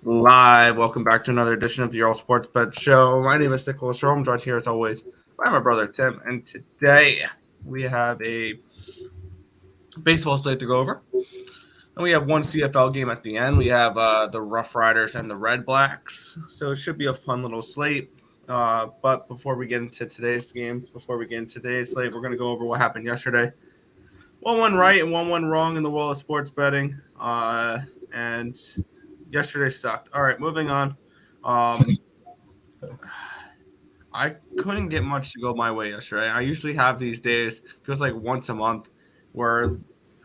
Live. Welcome back to another edition of the Earle Sports Bet Show. My name is Nicholas Earle. I'm joined here as always by my brother Tim, and today we have a baseball slate to go over. And we have one CFL game at the end. We have the Rough Riders and the Red Blacks. So it should be a fun little slate. But before we get into today's games, before we get into today's slate, we're going to go over what happened yesterday. One went right and one went wrong in the world of sports betting. And yesterday sucked. All right, moving on. I couldn't get much to go my way yesterday. I usually have these days, feels like once a month, where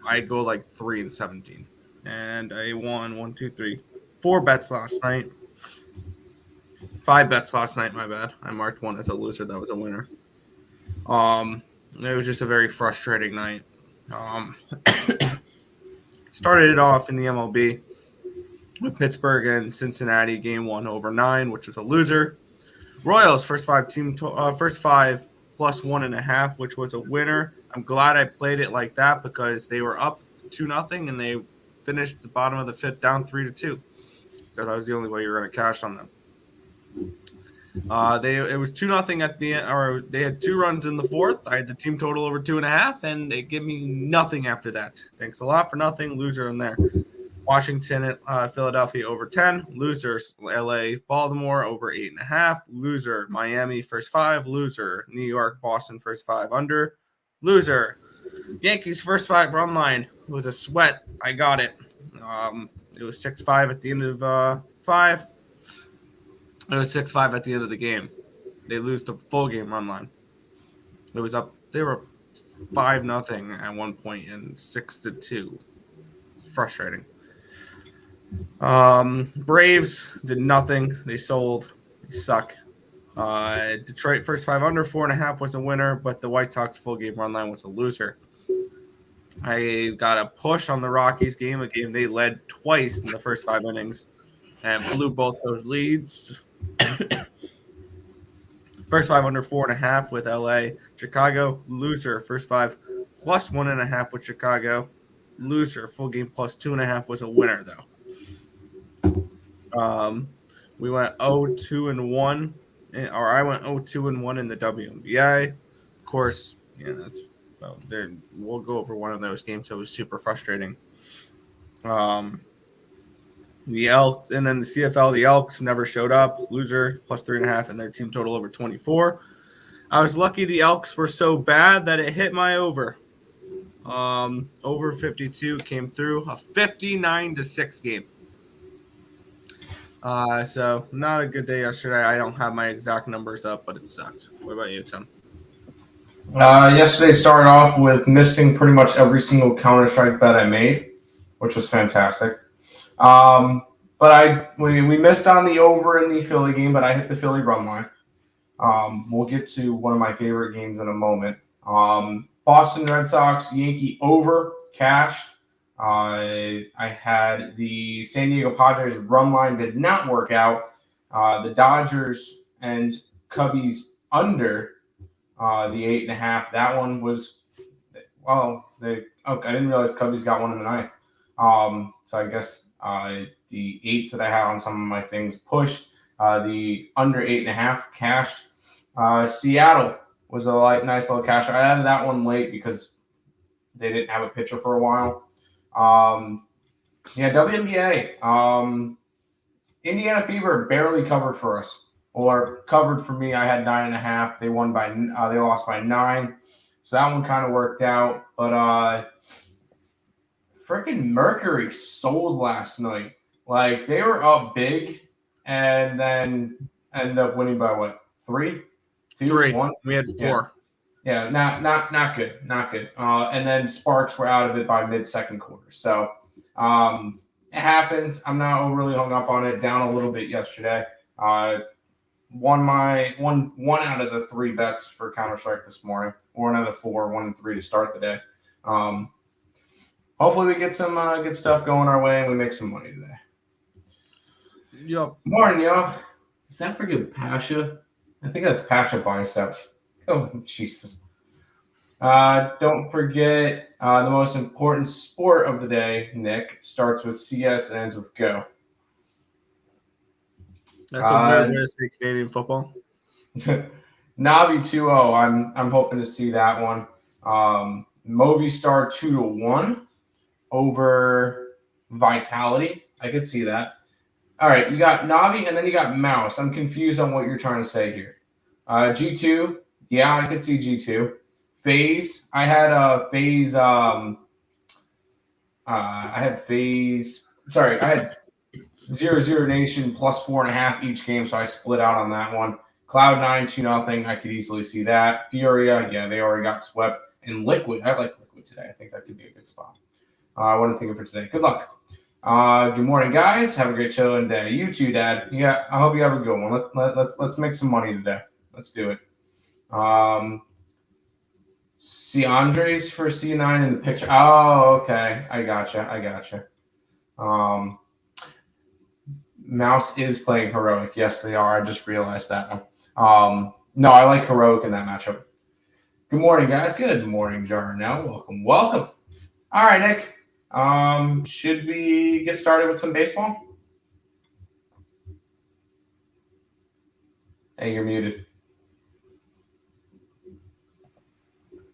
I go like 3-17. And I won 1, 2, 3, 4 bets last night. 5 bets last night, my bad. I marked one as a loser, that was a winner. It was just a very frustrating night. Started it off in the MLB with Pittsburgh and Cincinnati game 1 over 9, which was a loser. Royals first five plus 1.5, which was a winner. I'm glad I played it like that because they were up 2-0 and they finished the bottom of the fifth down 3-2. So that was the only way you were going to cash on them. It was 2-0 at the end, or they had 2 runs in the fourth. I had the team total over 2.5, and they give me nothing after that. Thanks a lot for nothing. Loser in there. Washington at Philadelphia over 10. Losers LA Baltimore over 8.5. Loser Miami first 5. Loser New York Boston first 5 under. Loser Yankees first 5 run line. It was a sweat. I got it. It was 6-5 at the end of 5. It was 6-5 at the end of the game. They lose the full game run line. It was up. They were 5-0 at one point and 6-2. Frustrating. Braves did nothing. They sold. They suck. Detroit first 5 under 4.5 was a winner, but the White Sox full game run line was a loser. I got a push on the Rockies game, a game they led twice in the first 5 innings, and blew both those leads. First 5 under 4.5 with LA. Chicago, loser. First 5 plus 1.5 with Chicago. Loser. Full game plus 2.5 was a winner, though. We went 0-2-1, or I went 0-2-1 in the WNBA. Of course, we'll go over one of those games. So it was super frustrating. The Elks, and then the CFL, the Elks never showed up. Loser plus 3.5, and their team total over 24. I was lucky the Elks were so bad that it hit my over. Over 52 came through, a 59-6 game. So not a good day yesterday. I don't have my exact numbers up, but it sucked. What about you, Tim? Yesterday started off with missing pretty much every single Counter-Strike bet I made, which was fantastic. But we missed on the over in the Philly game, but I hit the Philly run line. We'll get to one of my favorite games in a moment. Boston Red Sox, Yankee over, cashed. I had the San Diego Padres run line, did not work out. The Dodgers and Cubbies under the 8.5. That one was, I didn't realize Cubbies got one in the night. So I guess the 8s that I had on some of my things pushed. The under 8.5 cashed. Seattle was a nice little cash. I added that one late because they didn't have a pitcher for a while. WNBA. Indiana Fever barely covered for us, or covered for me. I had 9.5. They lost by 9, so that one kind of worked out. But freaking Mercury sold last night. Like, they were up big, and then ended up winning by what? 3, 2, 3. 1. We had 4. Yeah, not good, not good. And then Sparks were out of it by mid-second quarter. So it happens. I'm not overly hung up on it. Down a little bit yesterday. Won one out of the 3 bets for Counter-Strike this morning, or another 4, 1 and 3 to start the day. Hopefully we get some good stuff going our way and we make some money today. Yep. Morning, y'all. Is that freaking Pasha? I think that's Pasha Biceps. Oh, Jesus. Don't forget the most important sport of the day, Nick, starts with CS and ends with Go. That's a weird way to say Canadian football. Navi 2-0. I'm hoping to see that one. Movistar 2-1 over Vitality. I could see that. All right, you got Navi and then you got Mouse. I'm confused on what you're trying to say here. G2, yeah, I could see G2. Phase, I had Phase. I had Phase. Sorry, I had 0-0 Nation plus 4.5 each game, so I split out on that one. Cloud9 2-0. I could easily see that. Furia, yeah, they already got swept. And Liquid, I like Liquid today. I think that could be a good spot. I want to think of for today. Good luck. Good morning, guys. Have a great chilling day. You too, Dad. Yeah, I hope you have a good one. Let's make some money today. Let's do it. See Andres for C9 in the picture. Oh, okay. I gotcha. Mouse is playing Heroic. Yes, they are. I just realized that one. No, I like Heroic in that matchup. Good morning, guys. Good morning, Jarnell. Welcome. All right, Nick. Should we get started with some baseball? Hey, you're muted.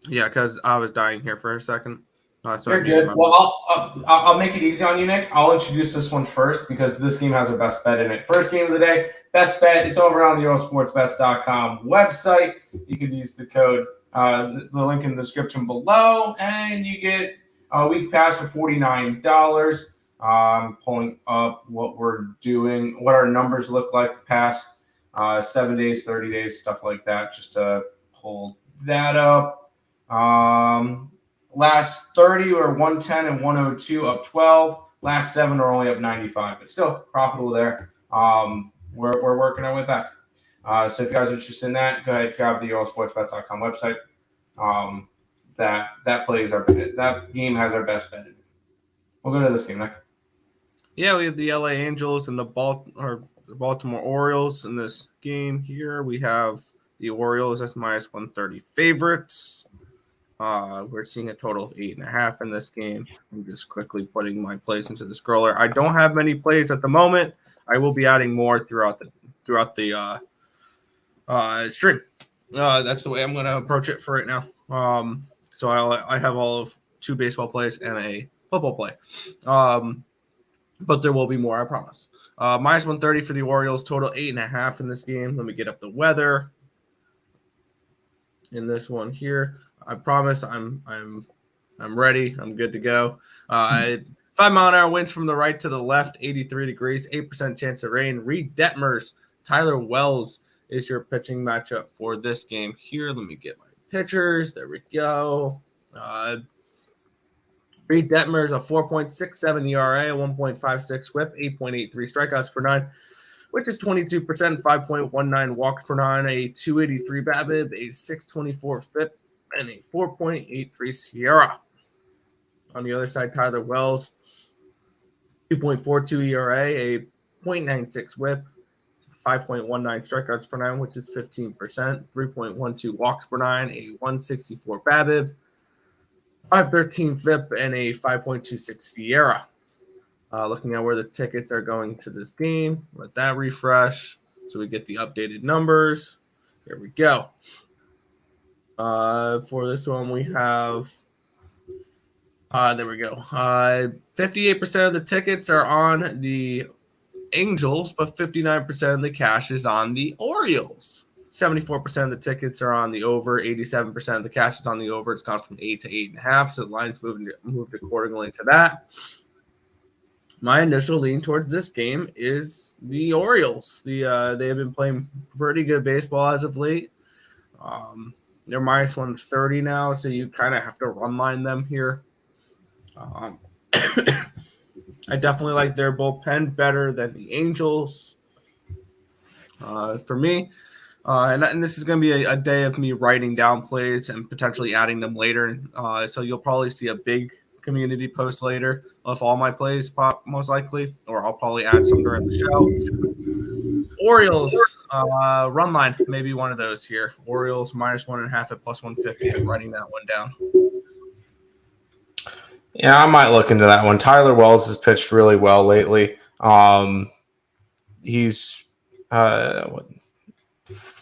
Yeah, because I was dying here for a second. You're good. Well, I'll make it easy on you, Nick. I'll introduce this one first because this game has our best bet in it. First game of the day, best bet. It's over on the EarleSportsBets.com website. You could use the code, the link in the description below, and you get a week pass for $49. I'm pulling up what we're doing, what our numbers look like the past 7 days, 30 days, stuff like that, just to pull that up. Last 30 are 110 and 102, up 12. Last 7 are only up 95, but still profitable there. We're working our way back. So if you guys are interested in that, go ahead, grab the EarleSportsBets.com website. That game has our best bet. We'll go to this game, Nick. Yeah, we have the LA Angels and the Baltimore Orioles in this game here. We have the Orioles as minus 130 favorites. We're seeing a total of 8.5 in this game. I'm just quickly putting my plays into the scroller. I don't have many plays at the moment. I will be adding more throughout the stream. That's the way I'm going to approach it for right now. So I have all of 2 baseball plays and a football play. But there will be more, I promise. Minus 130 for the Orioles, total 8.5 in this game. Let me get up the weather in this one here. I promise I'm ready. I'm good to go. 5-mile-an-hour winds from the right to the left, 83 degrees, 8% chance of rain. Reed Detmers, Tyler Wells is your pitching matchup for this game here. Let me get my pitchers. There we go. Reed Detmers, a 4.67 ERA, a 1.56 whip, 8.83 strikeouts per 9, which is 22%, 5.19 walks per 9, a 283 BABIP, a 624 FIP, and a 4.83 Sierra. On the other side, Tyler Wells, 2.42 ERA, a 0.96 whip, 5.19 strikeouts per 9, which is 15%, 3.12 walks per 9, a 164 BABIP, 513 FIP, and a 5.26 Sierra. Looking at where the tickets are going to this game, let that refresh so we get the updated numbers. Here we go. For this one, we have, there we go. 58% of the tickets are on the Angels, but 59% of the cash is on the Orioles. 74% of the tickets are on the over. 87% of the cash is on the over. It's gone from 8 to 8.5, so the line's moved accordingly to that. My initial lean towards this game is the Orioles. They have been playing pretty good baseball as of late. They're minus 130 now, so you kind of have to run line them here. I definitely like their bullpen better than the Angels. For me, and this is going to be a day of me writing down plays and potentially adding them later. So you'll probably see a big community post later of all my plays pop, most likely, or I'll probably add some during the show. Orioles, run line, maybe one of those here. Orioles minus 1.5 at plus 150. I'm writing that one down. Yeah, I might look into that one. Tyler Wells has pitched really well lately. He's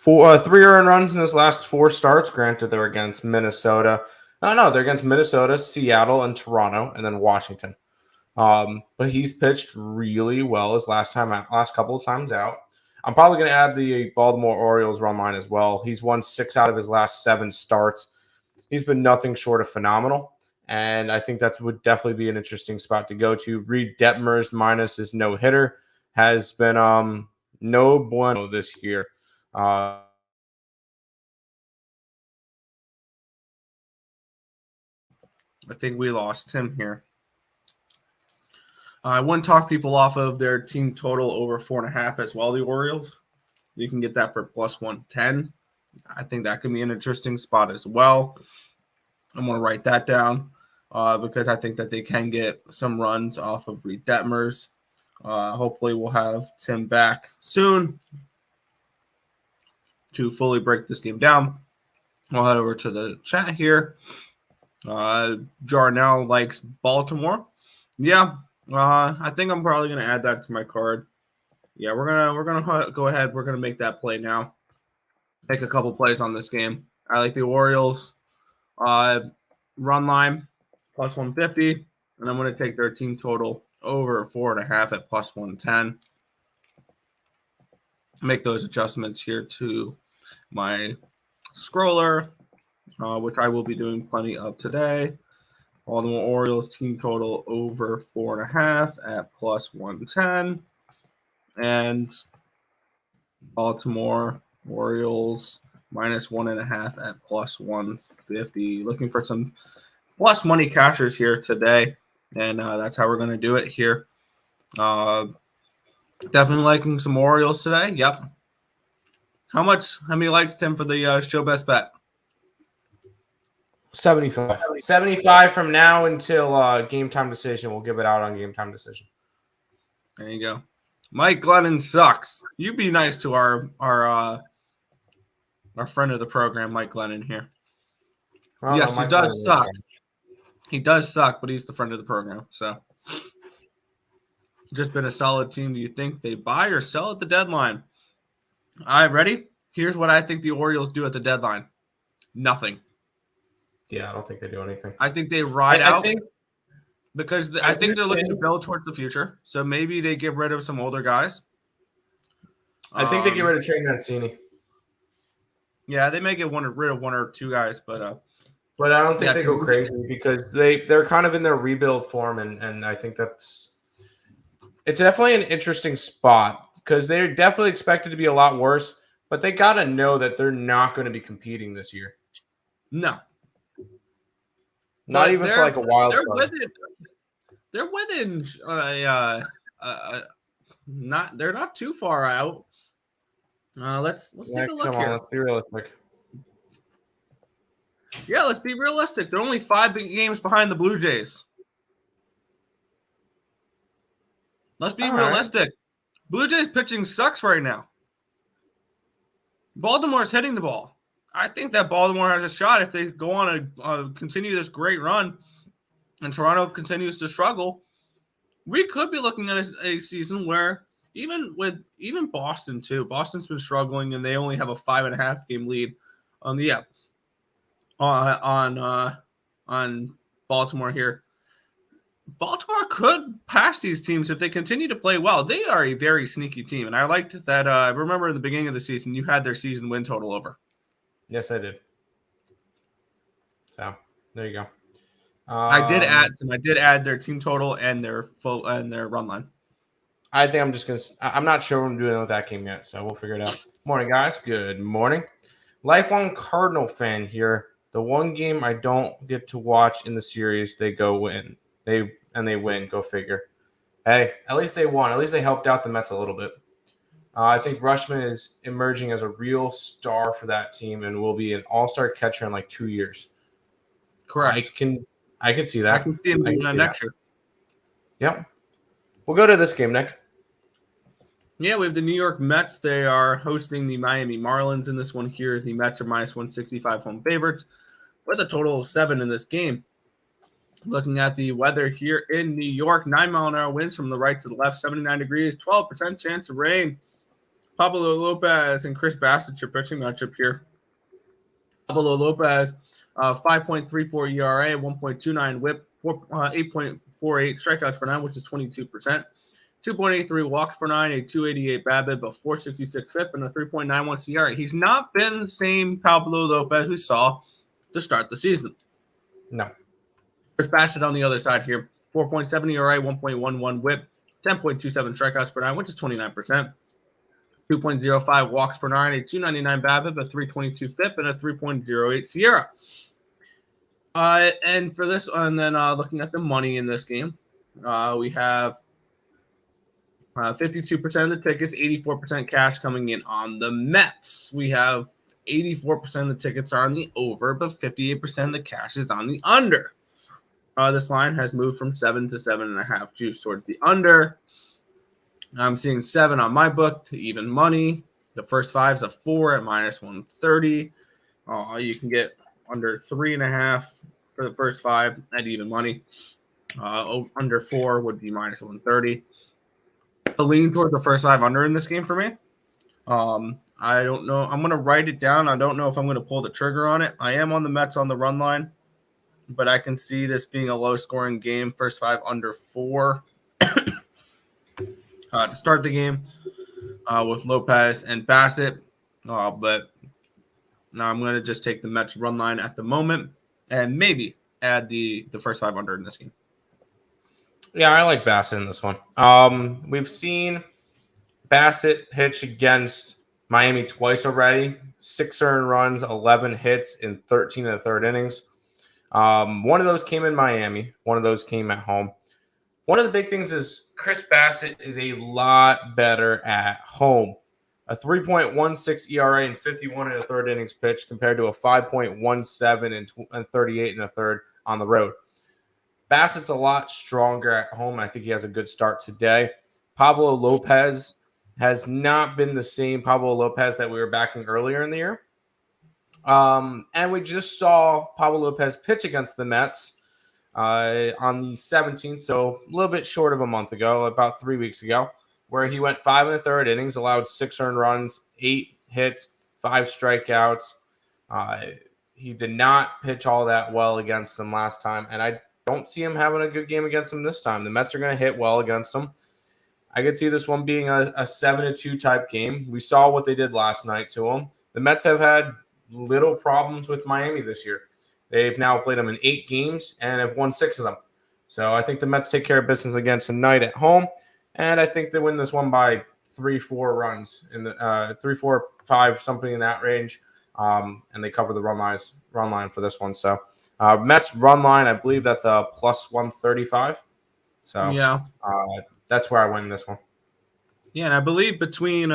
Three earned runs in his last 4 starts. Granted, they're against Minnesota. No, they're against Minnesota, Seattle, and Toronto, and then Washington. But he's pitched really well his last couple of times out. I'm probably going to add the Baltimore Orioles run line as well. He's won 6 out of his last 7 starts. He's been nothing short of phenomenal, and I think that would definitely be an interesting spot to go to. Reed Detmers minus his no-hitter has been no bueno this year. I think we lost him here. I wouldn't talk people off of their team total over 4.5 as well, the Orioles. You can get that for plus 110. I think that could be an interesting spot as well. I'm going to write that down because I think that they can get some runs off of Reed Detmers. Hopefully we'll have Tim back soon to fully break this game down. We'll head over to the chat here. Jarnell likes Baltimore. Yeah, I think I'm probably going to add that to my card. Yeah, we're gonna go ahead. We're gonna make that play now. Make a couple plays on this game. I like the Orioles run line plus 150, and I'm gonna take their team total over 4.5 at plus 110. Make those adjustments here to my scroller, which I will be doing plenty of today. Baltimore Orioles team total over 4.5 at plus 110. And Baltimore Orioles minus 1.5 at plus 150. Looking for some plus money cashers here today, and that's how we're going to do it here. Definitely liking some Orioles today. Yep. How many likes, Tim, for the show best bet? 75. 75 from now until game time decision. We'll give it out on game time decision. There you go. Mike Glennon sucks. You be nice to our friend of the program, Mike Glennon here. Yes, he does suck. He does suck, but he's the friend of the program. So, just been a solid team. Do you think they buy or sell at the deadline? All right, ready? Here's what I think the Orioles do at the deadline. Nothing. Yeah, I don't think they do anything. I think they ride out. Because I think they're looking to build towards the future. So maybe they get rid of some older guys. I think they get rid of Trey Mancini. Yeah, they may get rid of 1 or 2 guys, but I don't think they go crazy because they're kind of in their rebuild form, and I think it's definitely an interesting spot because they're definitely expected to be a lot worse, but they got to know that they're not going to be competing this year. No. Not even for like a wild card. They're within they're not too far out. Let's take a look here. Let's be realistic. Yeah, let's be realistic. They're only 5 big games behind the Blue Jays. Let's be realistic. Right. Blue Jays pitching sucks right now. Baltimore's hitting the ball. I think that Baltimore has a shot if they go on continue this great run and Toronto continues to struggle. We could be looking at a season where even Boston too. Boston's been struggling and they only have a 5.5 game lead on Baltimore here. Baltimore could pass these teams if they continue to play well. They are a very sneaky team, and I liked that. I remember in the beginning of the season, you had their season win total over. Yes, I did. So there you go. I did add their team total and their run line. I think I'm not sure what I'm doing with that game yet, so we'll figure it out. Morning, guys. Good morning. Lifelong Cardinal fan here. The one game I don't get to watch in the series, they go win. They win. Go figure. Hey, at least they won. At least they helped out the Mets a little bit. I think Rushman is emerging as a real star for that team and will be an all-star catcher in like 2 years. Correct. I can see that. I can see him next year. Yep. We'll go to this game, Nick. Yeah, we have the New York Mets. They are hosting the Miami Marlins in this one here. The Mets are minus 165 home favorites with a total of 7 in this game. Looking at the weather here in New York, 9-mile-an-hour winds from the right to the left, 79 degrees, 12% chance of rain. Pablo Lopez and Chris Bassett, your pitching matchup here. Pablo Lopez, 5.34 ERA, 1.29 WHIP, 8.48 strikeouts per nine, which is 22%. 2.83 walks per nine, a 288 BABIP, a 466 FIP, and a 3.91 CRA. He's not been the same Pablo Lopez we saw to start the season. No. Chris Bassett on the other side here, 4.7 ERA, 1.11 WHIP, 10.27 strikeouts per nine, which is 29%. 2.05 walks per nine, a 299 BABIP, a 322 FIP, and a 3.08 SIERA. And for this, and then looking at the money in this game, we have 52% of the tickets, 84% cash coming in on the Mets. We have 84% of the tickets are on the over, but 58% of the cash is on the under. This line has moved from 7 to 7.5 juice towards the under. I'm seeing 7 on my book to even money. The first 5 is a 4 at minus 130. You can get under 3.5 for the first 5 at even money. Under 4 would be minus 130. The lean towards the first 5 under in this game for me. I don't know. I'm going to write it down. I don't know if I'm going to pull the trigger on it. I am on the Mets on the run line, but I can see this being a low-scoring game. First 5 under 4. To start the game with Lopez and Bassett. But now I'm going to just take the Mets run line at the moment and maybe add the first 5 under in this game. Yeah, I like Bassett in this one. We've seen Bassett pitch against Miami twice already. 6 earned runs, 11 hits in 13 and a third innings. One of those came in Miami. One of those came at home. One of the big things is Chris Bassett is a lot better at home. A 3.16 ERA and 51 and a third innings pitch compared to a 5.17 and 38 and a third on the road. Bassett's a lot stronger at home. I think he has a good start today. Pablo Lopez has not been the same Pablo Lopez that we were backing earlier in the year. And we just saw Pablo Lopez pitch against the Mets on the 17th, so a little bit short of a month ago, about 3 weeks ago, where he went 5 and a third innings, allowed 6 earned runs, 8 hits, 5 strikeouts. He did not pitch all that well against them last time, and I don't see him having a good game against them this time. The Mets are going to hit well against them. I could see this one being a 7-2 type game. We saw what they did last night to them. The Mets have had little problems with Miami this year. They've now played them in 8 games and have won 6 of them. So I think the Mets take care of business again tonight at home, and I think they win this one by 3-4 runs in the 3-4-5, something in that range, and they cover the run line for this one. So Mets run line, I believe that's a plus 135. So yeah, that's where I win this one. Yeah, and I believe between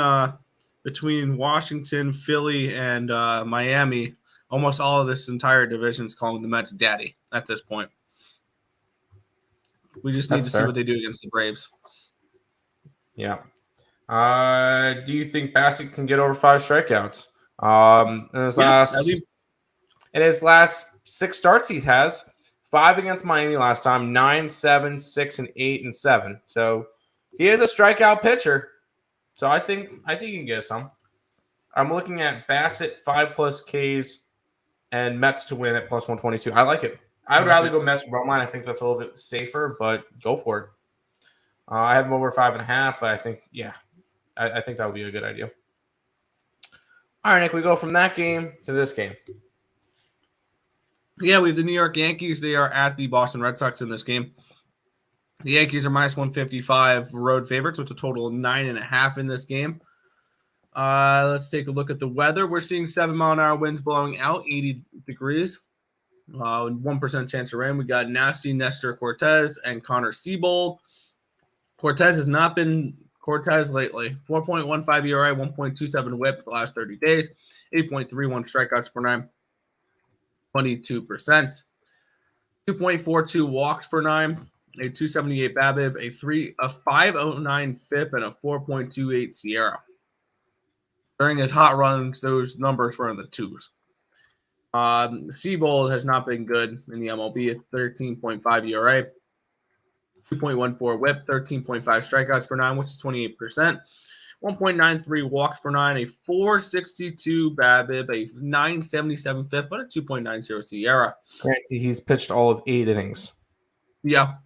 Washington, Philly, and Miami, almost all of this entire division is calling the Mets daddy at this point. We just need to see what they do against the Braves. Yeah. Do you think Bassett can get over 5 strikeouts? In his last 6 starts, he has 5 against Miami last time, 9, 7, 6, and 8 and 7. So he is a strikeout pitcher. So I think he can get some. I'm looking at Bassett 5+ Ks and Mets to win at plus 122. I like it. I would rather go Mets run line. I think that's a little bit safer, but go for it. I have them over 5.5, but I think, I think that would be a good idea. All right, Nick, we go from that game to this game. Yeah, we have the New York Yankees. They are at the Boston Red Sox in this game. The Yankees are minus 155 road favorites with a total of 9.5 in this game. Let's take a look at the weather. We're seeing 7-mile-an-hour winds blowing out, 80 degrees. 1% chance of rain. We got nasty Nestor Cortez and Connor Siebold. Cortez has not been Cortez lately. 4.15 ERA, 1.27 WHIP the last 30 days, 8.31 strikeouts per nine, 22%. 2.42 walks per nine, a 278 BABIP, a 509 FIP, and a 4.28 SIERA. During his hot runs, those numbers were in the 2s. Seabold has not been good in the MLB at 13.5 ERA, 2.14 WHIP, 13.5 strikeouts per nine, which is 28%. 1.93 walks per nine, a 462 BABIP, a 977 FIP, but a 2.90 SIERA. Granted, he's pitched all of 8 innings. Yeah.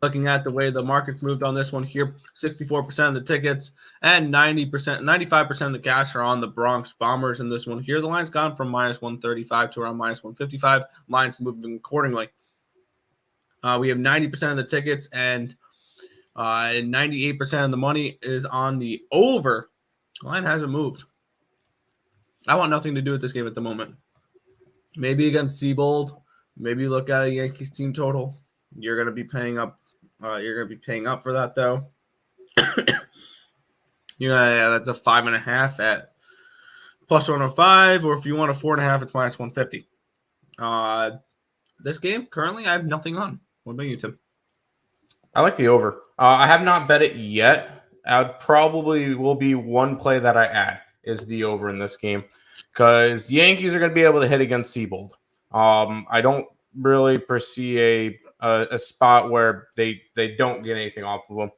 Looking at the way the market's moved on this one here, 64% of the tickets and 95% of the cash are on the Bronx Bombers in this one here. The line's gone from -135 to around -155. Line's moving accordingly. We have 90% of the tickets and 98% of the money is on the over. The line hasn't moved. I want nothing to do with this game at the moment. Maybe against Seabold. Maybe look at a Yankees team total. You're going to be paying up. You're going to be paying up for that, though. That's a 5.5 at +105, or if you want a 4.5, it's -150. This game currently, I have nothing on. What about you, Tim? I like the over. I have not bet it yet. Probably will be one play that I add is the over in this game because Yankees are going to be able to hit against Seabold. I don't really foresee a spot where they don't get anything off of them.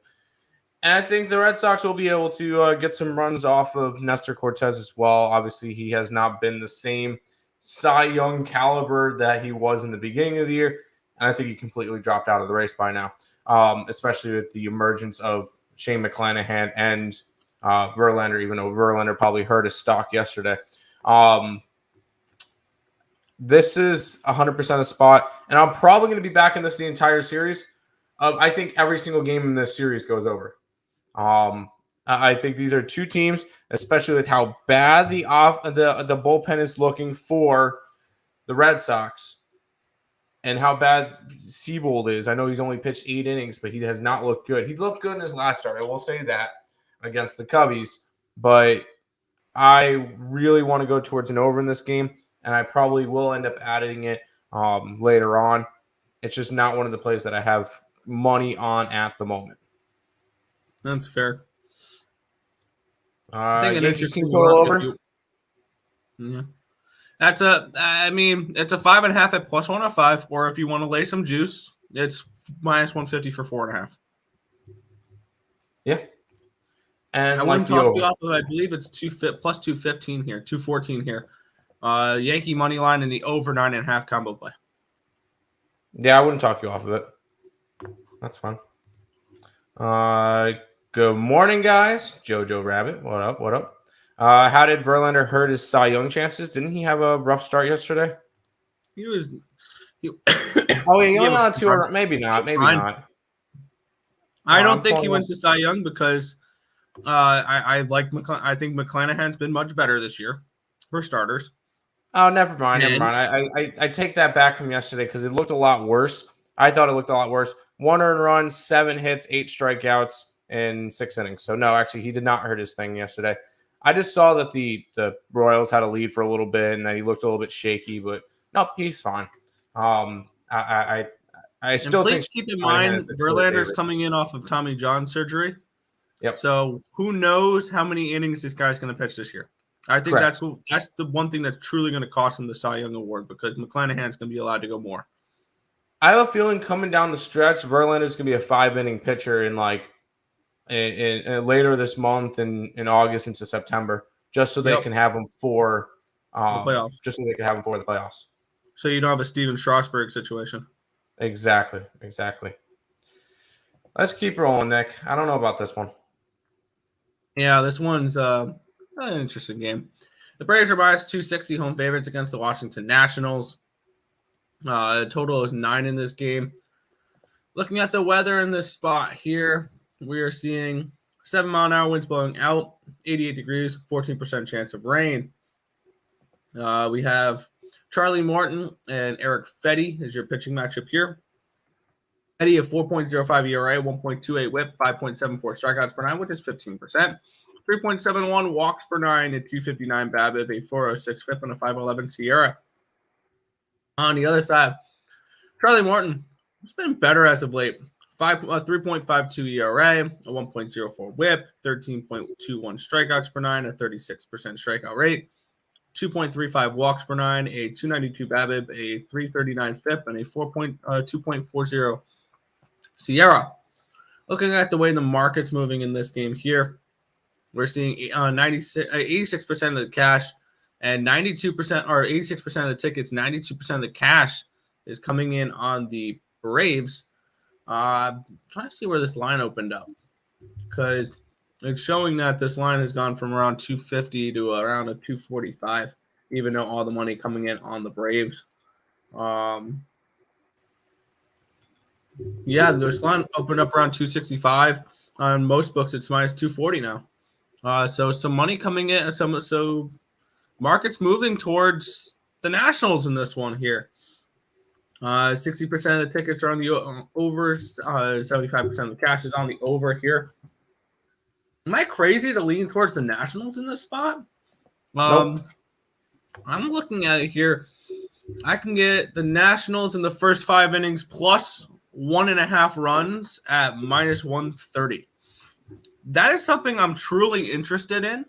And I think the Red Sox will be able to get some runs off of Nestor Cortez as well. Obviously, he has not been the same Cy Young caliber that he was in the beginning of the year. And I think he completely dropped out of the race by now, especially with the emergence of Shane McClanahan and Verlander, even though Verlander probably hurt his stock yesterday. This is 100% a spot, and I'm probably going to be back in this the entire series. I think every single game in this series goes over. I think these are two teams, especially with how bad the bullpen is looking for the Red Sox and how bad Seabold is. I know he's only pitched 8 innings, but he has not looked good. He looked good in his last start, I will say that, against the Cubbies, but I really want to go towards an over in this game, and I probably will end up adding it later on. It's just not one of the plays that I have money on at the moment. That's fair. I think an interesting total over. Yeah, it's a 5.5 at +105, or if you want to lay some juice, it's -150 for 4.5. Yeah, and I wouldn't talk you off of. I believe it's +215 here, 214 here. Yankee money line and the over 9.5 combo play. Yeah, I wouldn't talk you off of it. That's fine. Good morning, guys. Jojo Rabbit, what up? What up? How did Verlander hurt his Cy Young chances? Didn't he have a rough start yesterday? He was. Oh, yeah, only on 2. Maybe not. Maybe not. I don't think he wins the Cy Young because I think McClanahan's been much better this year for starters. Oh, never mind. I take that back from yesterday because it looked a lot worse. I thought it looked a lot worse. 1 earned run, 7 hits, 8 strikeouts in 6 innings. So, no, actually, he did not hurt his thing yesterday. I just saw that the Royals had a lead for a little bit and that he looked a little bit shaky, but no, he's fine. I still think. Please keep in mind, Verlander's coming in off of Tommy John surgery. Yep. So who knows how many innings this guy's going to pitch this year? I think that's the one thing that's truly going to cost him the Cy Young award because McClanahan's going to be allowed to go more. I have a feeling coming down the stretch, Verlander's going to be a 5-inning pitcher in later this month in August into September, just so they can have him for the playoffs. Just so they can have him for the playoffs. So you don't have a Steven Strasburg situation. Exactly. Let's keep rolling, Nick. I don't know about this one. Yeah, this one's an interesting game. The Braves are -260 home favorites against the Washington Nationals. The total is 9 in this game. Looking at the weather in this spot here, we are seeing 7-mile-an-hour winds blowing out, 88 degrees, 14% chance of rain. We have Charlie Morton and Eric Fetty as your pitching matchup here. Fetty, a 4.05 ERA, 1.28 whip, 5.74 strikeouts per 9, which is 15%. 3.71 walks per 9, a 259 BABIP, a 406 FIP, and a 511 SIERA. On the other side, Charlie Morton has been better as of late. 3.52 ERA, a 1.04 whip, 13.21 strikeouts per 9, a 36% strikeout rate, 2.35 walks per 9, a 292 BABIP, a 339 FIP, and a 2.40 SIERA. Looking at the way the market's moving in this game here, we're seeing 86% of the cash and 92% or 86% of the tickets, 92% of the cash is coming in on the Braves. Trying to see where this line opened up because it's showing that this line has gone from around 250 to around a 245, even though all the money coming in on the Braves. Yeah, this line opened up around 265. On most books, it's minus 240 now. So some money coming in. So market's moving towards the Nationals in this one here. 60% of the tickets are on the over. 75% of the cash is on the over here. Am I crazy to lean towards the Nationals in this spot? Nope. I'm looking at it here. I can get the Nationals in the first 5 innings plus 1.5 runs at minus 130. That is something I'm truly interested in.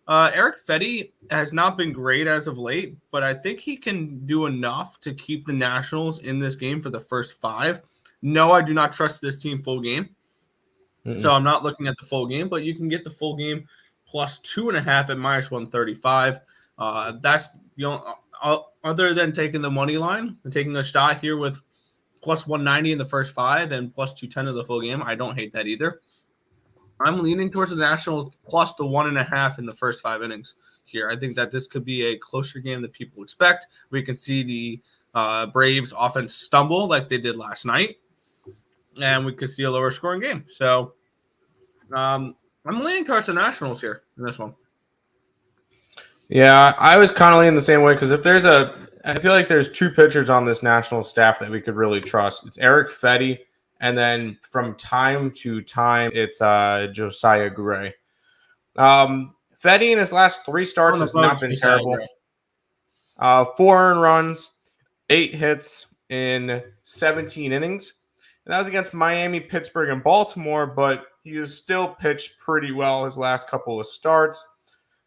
Eric Fetty has not been great as of late, but I think he can do enough to keep the Nationals in this game for the first 5. No, I do not trust this team full game. So I'm not looking at the full game, but you can get the full game plus 2.5 at minus 135. That's other than taking the money line and taking a shot here with plus 190 in the first 5 and plus 210 of the full game. I don't hate that either. I'm leaning towards the Nationals plus the 1.5 in the first 5 innings here. I think that this could be a closer game than people expect. We can see the Braves offense stumble like they did last night, and we could see a lower scoring game. So I'm leaning towards the Nationals here in this one. Yeah, I was kind of leaning the same way because I feel like there's 2 pitchers on this national staff that we could really trust. It's Eric Fetty, and then from time to time, it's Josiah Gray. Fetty in his last 3 starts has not been terrible. 4 earned runs, 8 hits in 17 innings. And that was against Miami, Pittsburgh, and Baltimore, but he has still pitched pretty well his last couple of starts.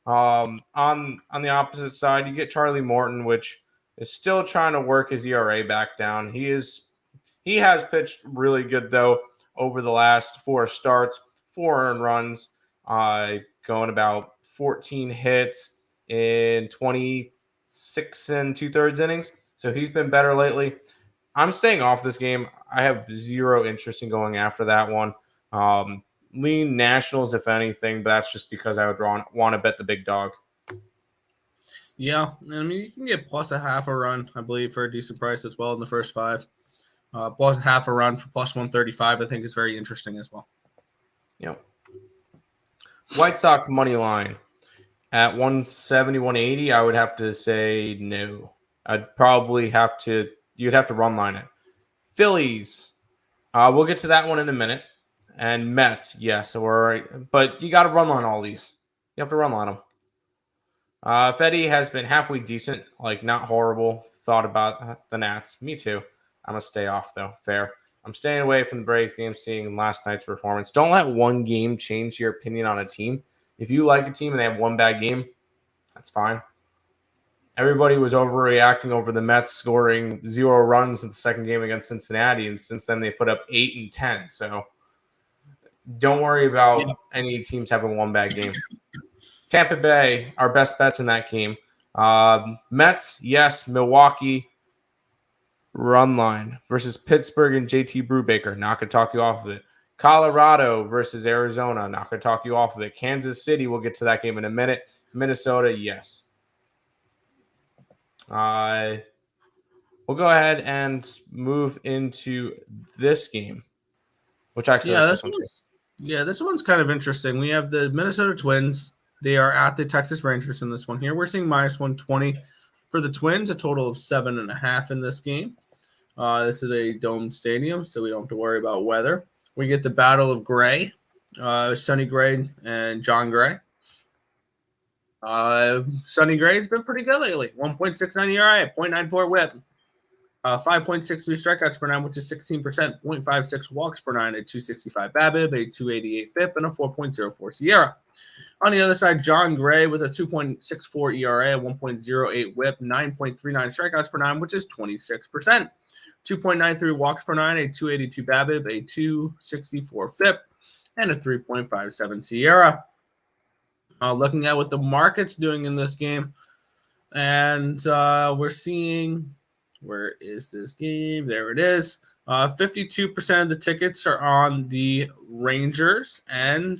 On the opposite side, you get Charlie Morton, which is still trying to work his ERA back down. He has pitched really good though over the last 4 starts, 4 earned runs, going about 14 hits in 26 and 2/3 innings. So he's been better lately. I'm staying off this game. I have 0 interest in going after that one. Lean Nationals, if anything, but that's just because I would want to bet the big dog. Yeah, I mean, you can get plus 0.5 run, I believe, for a decent price as well in the first 5. Plus 0.5 run for plus 135, I think is very interesting as well. Yep. White Sox money line at 170, 180, I would have to say no. You'd have to run line it. Phillies, we'll get to that one in a minute. And Mets, yes, but you got to run line all these. You have to run line them. Fetty has been halfway decent, like not horrible. Thought about the Nats. Me too. I'm going to stay off, though. Fair. I'm staying away from the Braves game, seeing last night's performance. Don't let one game change your opinion on a team. If you like a team and they have one bad game, that's fine. Everybody was overreacting over the Mets scoring 0 runs in the second game against Cincinnati, and since then they put up 8 and 10. So don't worry about any teams having one bad game. Tampa Bay, our best bets in that game. Mets, yes. Milwaukee, run line versus Pittsburgh and JT Brubaker. Not going to talk you off of it. Colorado versus Arizona. Not going to talk you off of it. Kansas City, we'll get to that game in a minute. Minnesota, yes. We'll go ahead and move into this game, which actually this one's kind of interesting. We have the Minnesota Twins. They are at the Texas Rangers in this one here. We're seeing minus 120 for the Twins, a total of 7.5 in this game. This is a domed stadium, so we don't have to worry about weather. We get the battle of Gray, Sonny Gray and John Gray. Sonny Gray's been pretty good lately. 1.69 ERA, 0.94 WHIP, 5.63 strikeouts per 9, which is 16%, 0.56 walks per 9, a 265 BABIP, a 288 FIP, and a 4.04 SIERA. On the other side, John Gray with a 2.64 ERA, 1.08 WHIP, 9.39 strikeouts per 9, which is 26%, 2.93 walks per nine, a 282 BABIP, a 264 FIP, and a 3.57 SIERA. Looking at what the market's doing in this game, and we're seeing, where is this game? There it is. 52% of the tickets are on the Rangers, and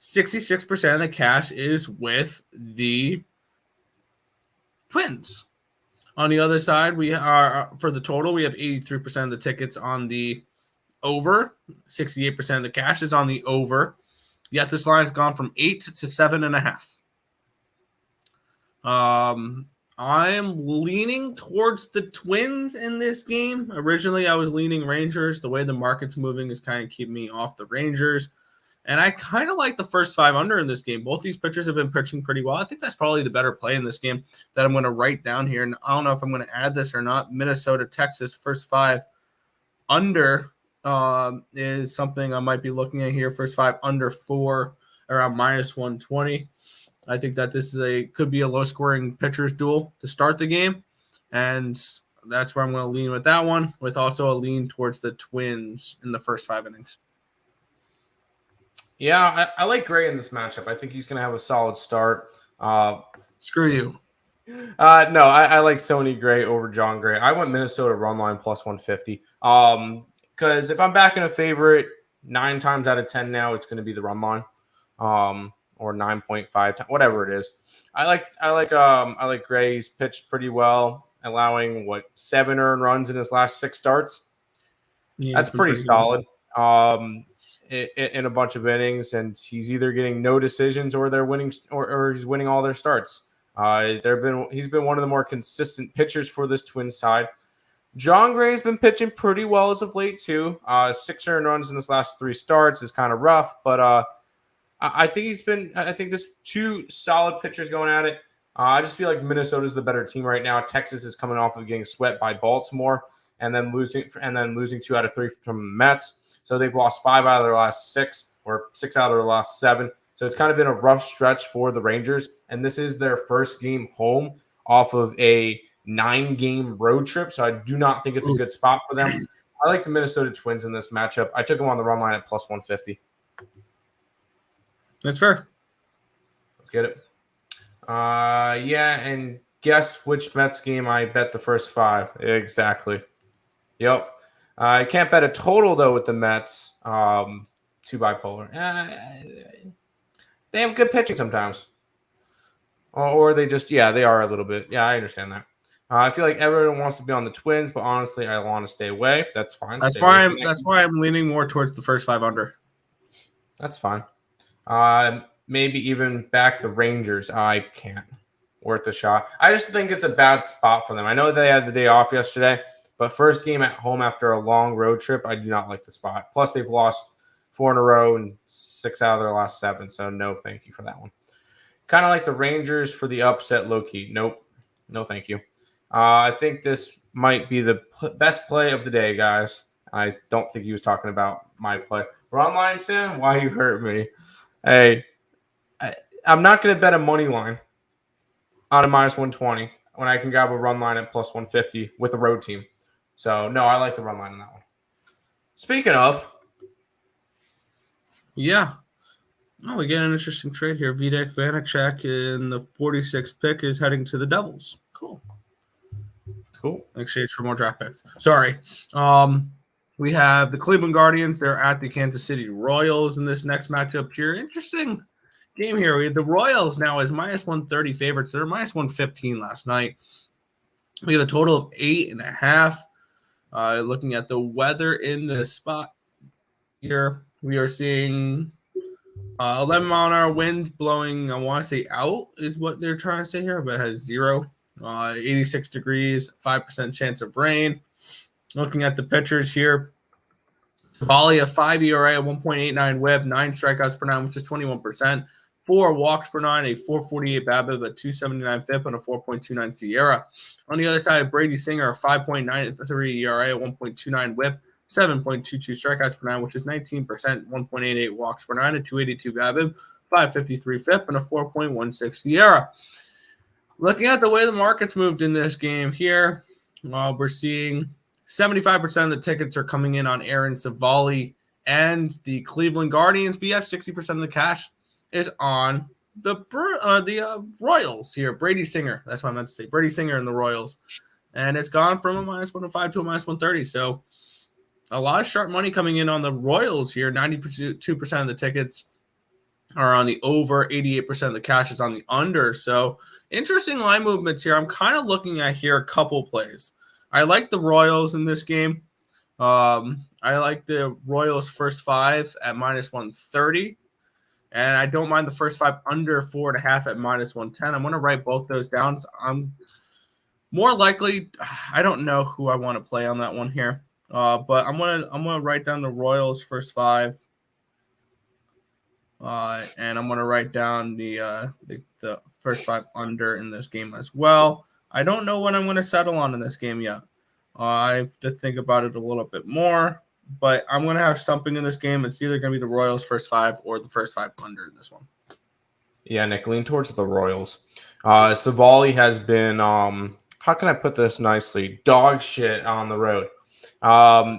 66% of the cash is with the Twins. On the other side, we are, for the total, we have 83% of the tickets on the over. 68% of the cash is on the over. Yet this line has gone from 8 to 7.5. I am leaning towards the Twins in this game. Originally, I was leaning Rangers. The way the market's moving is kind of keeping me off the Rangers. And I kind of like the first 5 under in this game. Both these pitchers have been pitching pretty well. I think that's probably the better play in this game that I'm going to write down here. And I don't know if I'm going to add this or not. Minnesota, Texas, first 5 under is something I might be looking at here. First 5 under 4, around minus 120. I think that this is could be a low-scoring pitchers duel to start the game, and that's where I'm going to lean with that one, with also a lean towards the Twins in the first 5 innings. Yeah, I like Gray in this matchup. I think he's going to have a solid start. Screw you. No, I like Sonny Gray over John Gray. I went Minnesota run line plus 150. Because if I'm backing a favorite 9 times out of 10 now, it's going to be the run line. Or 9.5, whatever it is. I like Gray. He's pitched pretty well, allowing 7 earned runs in his last 6 starts. Yeah, that's pretty solid. In a bunch of innings, and he's either getting no decisions or they're winning, or he's winning all their starts. He's been one of the more consistent pitchers for this Twins side. John Gray's been pitching pretty well as of late too. 6 earned runs in his last 3 starts is kind of rough, but I think there's 2 solid pitchers going at it. I just feel like Minnesota's the better team right now. Texas is coming off of getting swept by Baltimore and then losing 2 out of 3 from the Mets. So they've lost 5 out of their last 6, or 6 out of their last 7. So it's kind of been a rough stretch for the Rangers, and this is their first game home off of a 9-game road trip. So I do not think it's a good spot for them. I like the Minnesota Twins in this matchup. I took them on the run line at plus 150. That's fair. Let's get it. Yeah, and guess which Mets game I bet the first 5. Exactly. Yep. I can't bet a total, though, with the Mets. 2 bipolar. They have good pitching sometimes. Or they just, they are a little bit. Yeah, I understand that. I feel like everyone wants to be on the Twins, but honestly, I want to stay away. That's fine. That's why I'm leaning more towards the first 5 under. That's fine. Maybe even back the Rangers. I can't. Worth a shot. I just think it's a bad spot for them. I know they had the day off yesterday, but first game at home after a long road trip, I do not like the spot. Plus, they've lost 4 in a row and 6 out of their last 7, so no thank you for that one. Kind of like the Rangers for the upset low-key. Nope. No thank you. I think this might be the best play of the day, guys. I don't think he was talking about my play. Run line, Sam? Why you hurt me? Hey, I'm not going to bet a money line on a minus 120 when I can grab a run line at plus 150 with a road team. So, no, I like the run line on that one. Speaking of. Yeah. Oh, we get an interesting trade here. Vitek Vanacek in the 46th pick is heading to the Devils. Cool. Exchange for more draft picks. Sorry. We have the Cleveland Guardians. They're at the Kansas City Royals in this next matchup here. Interesting game here. We have the Royals now as minus 130 favorites. They're minus 115 last night. We have a total of 8.5. Looking at the weather in this spot here, we are seeing 11 mile an hour winds blowing, I want to say out is what they're trying to say here, but it has 0. 86 degrees, 5% chance of rain. Looking at the pitchers here, Parleys, a 5 ERA, a 1.89 whip, 9 strikeouts per 9, which is 21%. 4 walks per 9, a 4.48 BABIP, a 2.79 FIP, and a 4.29 SIERA. On the other side, Brady Singer, a 5.93 ERA, a 1.29 whip, 7.22 strikeouts per 9, which is 19%, 1.88 walks per 9, a 2.82 BABIP, 5.53 FIP, and a 4.16 SIERA. Looking at the way the market's moved in this game here, we're seeing 75% of the tickets are coming in on Aaron Savali and the Cleveland Guardians. But yes, 60% of the cash is on the Royals here. Brady Singer. That's what I meant to say. Brady Singer and the Royals. And it's gone from a -105 to a -130. So a lot of sharp money coming in on the Royals here. 92% of the tickets are on the over. 88% of the cash is on the under. So interesting line movements here. I'm kind of looking at here a couple plays. I like the Royals in this game. I like the Royals first 5 at -130. And I don't mind the first 5 under 4.5 at -110. I'm going to write both those down. I'm more likely, I don't know who I want to play on that one here. But I'm gonna write down the Royals first 5. And I'm gonna write down the first 5 under in this game as well. I don't know what I'm gonna settle on in this game yet. I have to think about it a little bit more, but I'm gonna have something in this game. It's either gonna be the Royals first 5 or the first 5 under in this one. Yeah, Nick, lean towards the Royals. Savali has been how can I put this nicely? Dog shit on the road.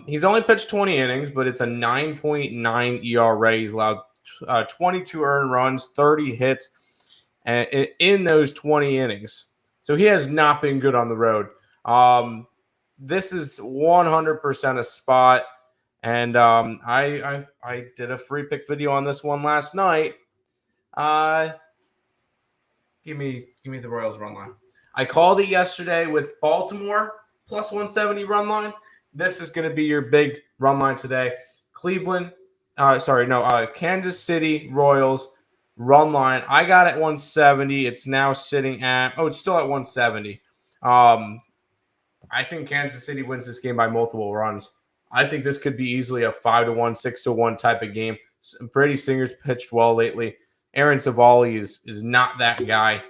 He's only pitched 20 innings, but it's a 9.9 ERA. He's allowed 22 earned runs, 30 hits and in those 20 innings. So he has not been good on the road. This is 100% a spot. And I did a free pick video on this one last night. Give me the Royals run line. I called it yesterday with Baltimore plus 170 run line. This is going to be your big run line today. Kansas City Royals run line. I got it at 170. It's now sitting at, it's still at 170. I think Kansas City wins this game by multiple runs. I think this could be easily a 5-1, 6-1 type of game. Brady Singer's pitched well lately. Aaron Savali is not that guy.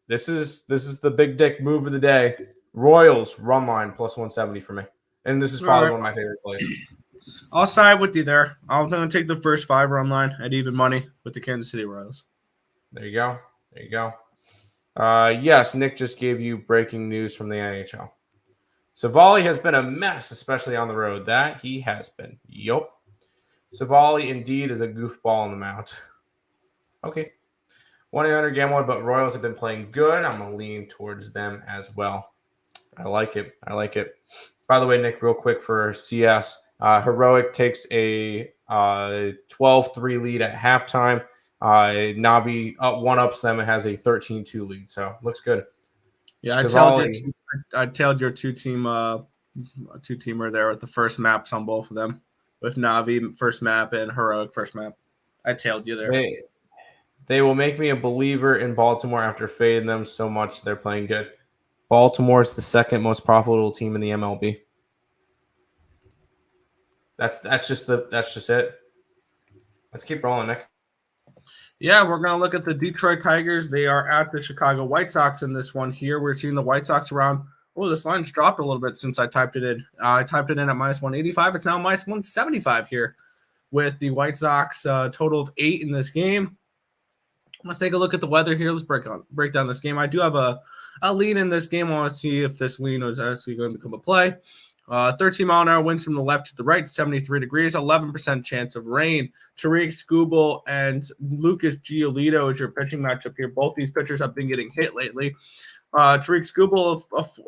This is the big dick move of the day. Royals run line plus 170 for me. And this is probably one of my favorite plays. I'll side with you there. I'm going to take the first 5 run line at even money with the Kansas City Royals. There you go. Yes, Nick just gave you breaking news from the NHL. Savali has been a mess, especially on the road. That he has been. Yup. Savali indeed is a goofball on the mound. Okay. 1-800-GAMBLER, but Royals have been playing good. I'm going to lean towards them as well. I like it. By the way, Nick, real quick for CS, Heroic takes a 12-3 lead at halftime. Navi one-ups them and has a 13-2 lead. So, looks good. Yeah, I tailed your two-teamer there with the first maps on both of them. With Navi first map and Heroic first map. I tailed you there. They will make me a believer in Baltimore after fading them so much. They're playing good. Baltimore is the second most profitable team in the MLB. That's just it. Let's keep rolling, Nick. Yeah, we're going to look at the Detroit Tigers. They are at the Chicago White Sox in this one here. We're seeing the White Sox around. Oh, this line's dropped a little bit since I typed it in. I typed it in at -185. It's now -175 here with the White Sox total of 8 in this game. Let's take a look at the weather here. Let's break down this game. I do have a lean in this game. I want to see if this lean is actually going to become a play. 13-mile-an-hour winds from the left to the right, 73 degrees, 11% chance of rain. Tariq Skubal and Lucas Giolito is your pitching matchup here. Both these pitchers have been getting hit lately. Tariq Skubal,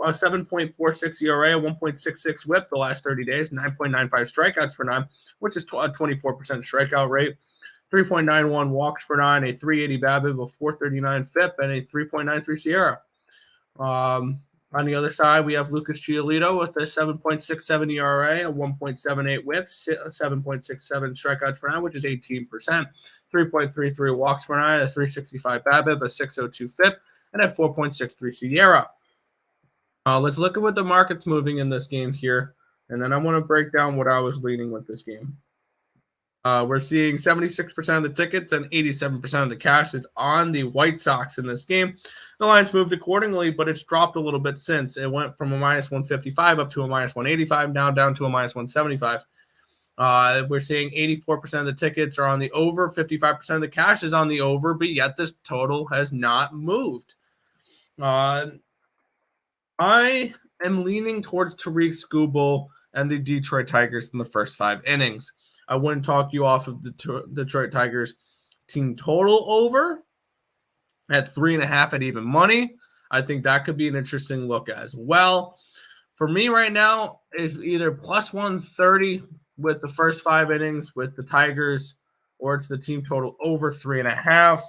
a 7.46 ERA, a 1.66 whip the last 30 days, 9.95 strikeouts per 9, which is a 24% strikeout rate. 3.91 walks per 9, a 380 BABIP, a 439 FIP, and a 3.93 SIERA. On the other side, we have Lucas Giolito with a 7.67 ERA, a 1.78 whip, 7.67 strikeouts per 9, which is 18%. 3.33 walks per 9, a 365 BABIP, a 602 FIP, and a 4.63 SIERA. Let's look at what the market's moving in this game here, and then I want to break down what I was leaning with this game. We're seeing 76% of the tickets and 87% of the cash is on the White Sox in this game. The line's moved accordingly, but it's dropped a little bit since. It went from a -155 up to a -185, now down to a -175. We're seeing 84% of the tickets are on the over, 55% of the cash is on the over, but yet this total has not moved. I am leaning towards Tariq Skubal and the Detroit Tigers in the first 5 innings. I wouldn't talk you off of the Detroit Tigers team total over at 3.5 at even money. I think that could be an interesting look as well. For me right now, is either plus 130 with the first 5 innings with the Tigers, or it's the team total over 3.5.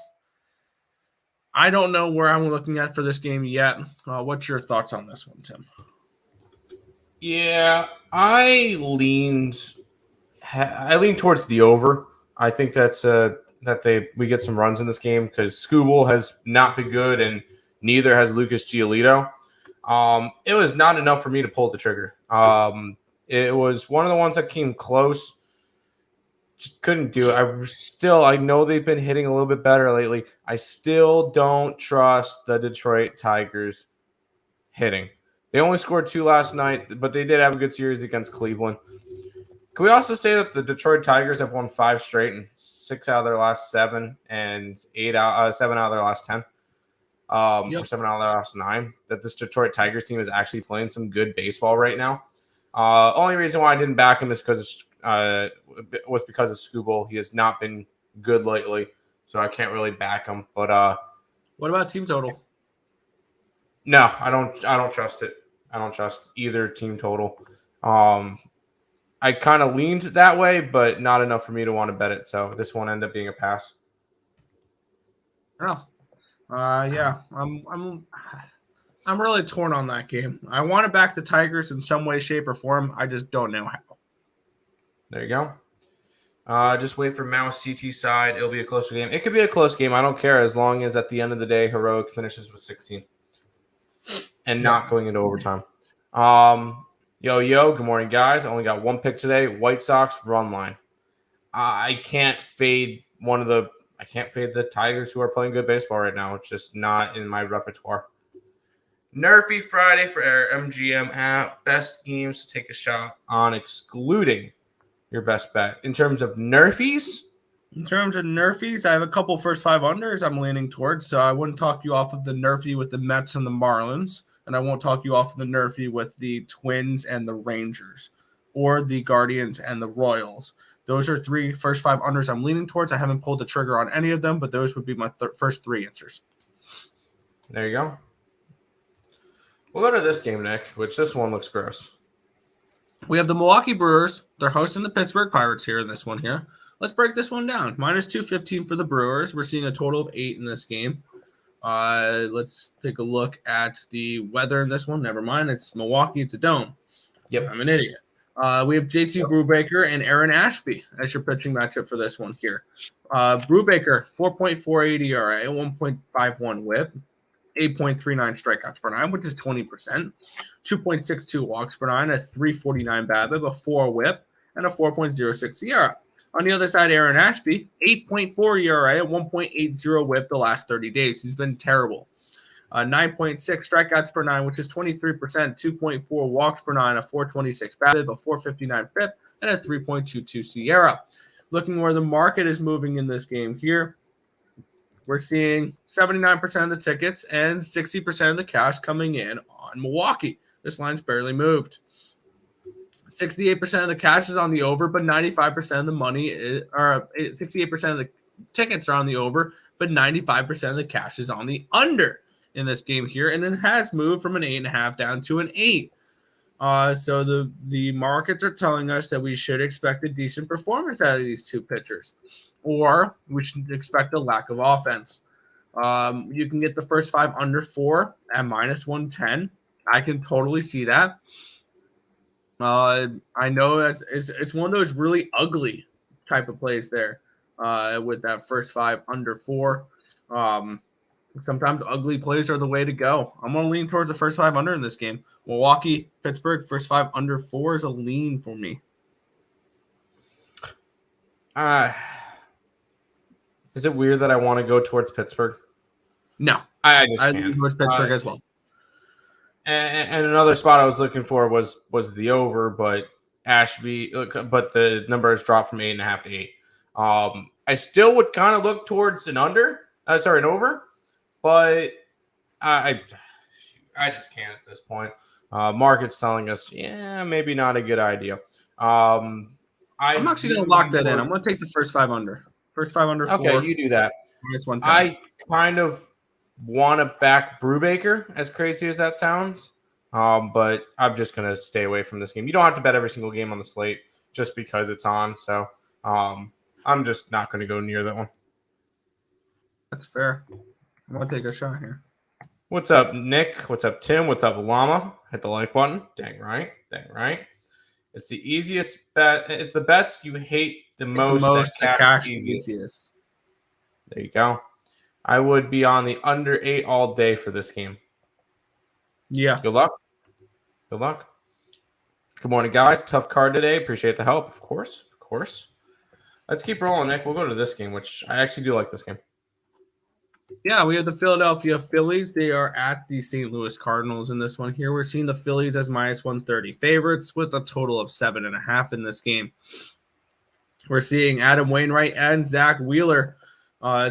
I don't know where I'm looking at for this game yet. What's your thoughts on this one, Tim? Yeah, I leaned towards the over. I think that's we get some runs in this game because Skubal has not been good, and neither has Lucas Giolito. It was not enough for me to pull the trigger. It was one of the ones that came close. Just couldn't do it. I know they've been hitting a little bit better lately. I still don't trust the Detroit Tigers hitting. They only scored 2 last night, but they did have a good series against Cleveland. Can we also say that the Detroit Tigers have won 5 straight and 6 out of their last 7 and 7 out of their last 10? Or 7 out of their last 9? That this Detroit Tigers team is actually playing some good baseball right now. Only reason why I didn't back him is because of Skubal. He has not been good lately, so I can't really back him. But what about team total? No, I don't trust it. I don't trust either team total. I kind of leaned that way, but not enough for me to want to bet it. So this one ended up being a pass. Oh, yeah, I'm really torn on that game. I want to back the Tigers in some way, shape, or form. I just don't know how. There you go. Just wait for Mouse CT side. It'll be a closer game. It could be a close game. I don't care as long as at the end of the day, Heroic finishes with 16 and not going into overtime. Good morning, guys. I only got 1 pick today. White Sox run line. I can't fade the Tigers who are playing good baseball right now. It's just not in my repertoire. Nerfy Friday for our MGM app. Best games to take a shot on, excluding your best bet. In terms of Nerfies? In terms of Nerfies, I have a couple first 5 unders I'm leaning towards, so I wouldn't talk you off of the Nerfy with the Mets and the Marlins, and I won't talk you off of the Nerfy with the Twins and the Rangers, or the Guardians and the Royals. Those are 3 first 5 unders I'm leaning towards. I haven't pulled the trigger on any of them, but those would be my first 3 answers. There you go. We'll go to this game, Nick, which this one looks gross. We have the Milwaukee Brewers. They're hosting the Pittsburgh Pirates here in this one here. Let's break this one down. Minus 215 for the Brewers. We're seeing a total of 8 in this game. Let's take a look at the weather in this one. Never mind. It's Milwaukee. It's a dome. Yep. I'm an idiot. We have JT Brubaker and Aaron Ashby as your pitching matchup for this one here. Brubaker, 4.48 ERA, 1.51 whip, 8.39 strikeouts per 9, which is 20%, 2.62 walks per 9, a 3.49 BABIP, a 4 whip, and a 4.06 ERA. On the other side, Aaron Ashby, 8.4 ERA, 1.80 whip the last 30 days. He's been terrible. 9.6 strikeouts per 9, which is 23%, 2.4 walks per 9, a 4.26 BABIP, a 4.59 FIP, and a 3.22 SIERA. Looking where the market is moving in this game here, we're seeing 79% of the tickets and 60% of the cash coming in on Milwaukee. This line's barely moved. 68% of the cash is on the over, but 95% of the money is, or 68% of the tickets are on the over, but 95% of the cash is on the under in this game here, and it has moved from an 8.5 down to an 8. So the markets are telling us that we should expect a decent performance out of these 2 pitchers, or we should expect a lack of offense. You can get the first 5 under 4 at minus 110. I can totally see that. I know that it's one of those really ugly type of plays there with that first 5 under 4. Sometimes ugly plays are the way to go. I'm going to lean towards the first 5 under in this game. Milwaukee, Pittsburgh, first 5 under 4 is a lean for me. Is it weird that I want to go towards Pittsburgh? No. I just can't. lean towards Pittsburgh as well. And another spot I was looking for was the over, but the number has dropped from 8.5 to 8. I still would kind of look towards an over, but I just can't at this point. Market's telling us, yeah, maybe not a good idea. I'm actually going to lock that in. I'm going to take the first 5 under. First 5 under Okay, 4. you do that. Minus 110. I kind of want to back Brubaker, as crazy as that sounds. But I'm just going to stay away from this game. You don't have to bet every single game on the slate just because it's on. So I'm just not going to go near that one. That's fair. I'm going to take a shot here. What's up, Nick? What's up, Tim? What's up, Llama? Hit the like button. Dang right. Dang right. It's the easiest bet. It's the bets you hate the most that cash the easiest. There you go. I would be on the under 8 all day for this game. Yeah. Good luck. Good luck. Good morning, guys. Tough card today. Appreciate the help. Of course. Of course. Let's keep rolling, Nick. We'll go to this game, which I actually do like this game. Yeah, we have the Philadelphia Phillies. They are at the St. Louis Cardinals in this one here. We're seeing the Phillies as minus 130 favorites with a total of 7.5 in this game. We're seeing Adam Wainwright and Zach Wheeler.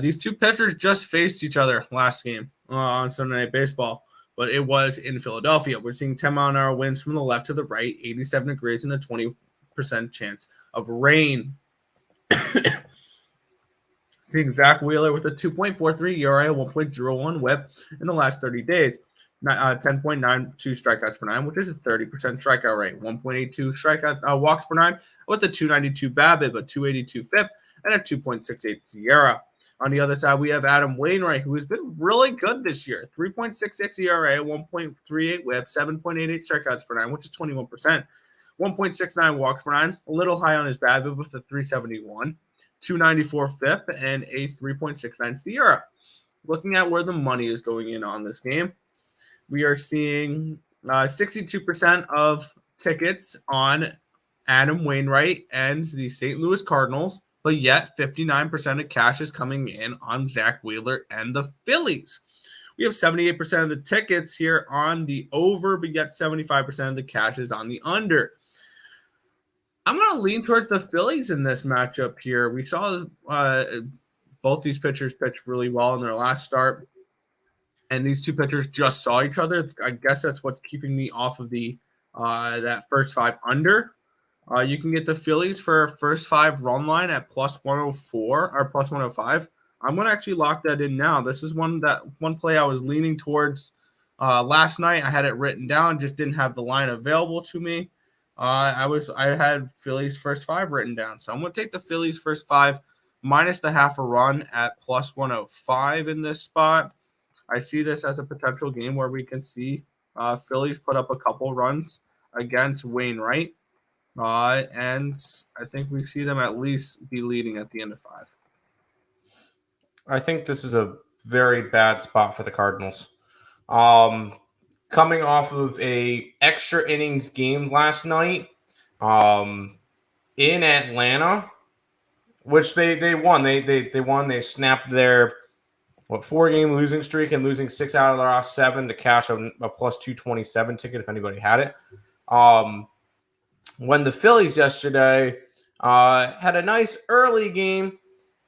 These two pitchers just faced each other last game on Sunday Night Baseball, but it was in Philadelphia. We're seeing 10-mile-an-hour winds from the left to the right, 87 degrees, and a 20% chance of rain. Seeing Zach Wheeler with a 2.43 ERA, 1.01 WHIP in the last 30 days, 10.92 strikeouts per 9, which is a 30% strikeout rate, 1.82 strikeout walks per 9 with a 292 BABIP, a 282 FIP, and a 2.68 SIERA. On the other side, we have Adam Wainwright, who has been really good this year, 3.66 ERA, 1.38 WHIP, 7.88 strikeouts per 9, which is 21%, 1.69 walks per 9, a little high on his BABIP with a 371. 294 FIP, and a 3.69 SIERA. Looking at where the money is going in on this game, we are seeing 62% of tickets on Adam Wainwright and the St. Louis Cardinals, but yet 59% of cash is coming in on Zach Wheeler and the Phillies. We have 78% of the tickets here on the over, but yet 75% of the cash is on the under. I'm going to lean towards the Phillies in this matchup here. We saw both these pitchers pitch really well in their last start, and these two pitchers just saw each other. I guess that's what's keeping me off of the that first 5 under. You can get the Phillies for a first 5 run line at plus 104 or plus 105. I'm going to actually lock that in now. This is one play I was leaning towards last night. I had it written down, just didn't have the line available to me. I had Phillies first 5 written down. So I'm going to take the Phillies first 5 minus the half a run at plus 105 in this spot. I see this as a potential game where we can see Phillies put up a couple runs against Wainwright. And I think we see them at least be leading at the end of 5. I think this is a very bad spot for the Cardinals. Coming off of a extra innings game last night in Atlanta, which they won. They won. They snapped their 4-game losing streak and losing 6 out of their last 7 to cash a plus 227 ticket if anybody had it. When the Phillies yesterday had a nice early game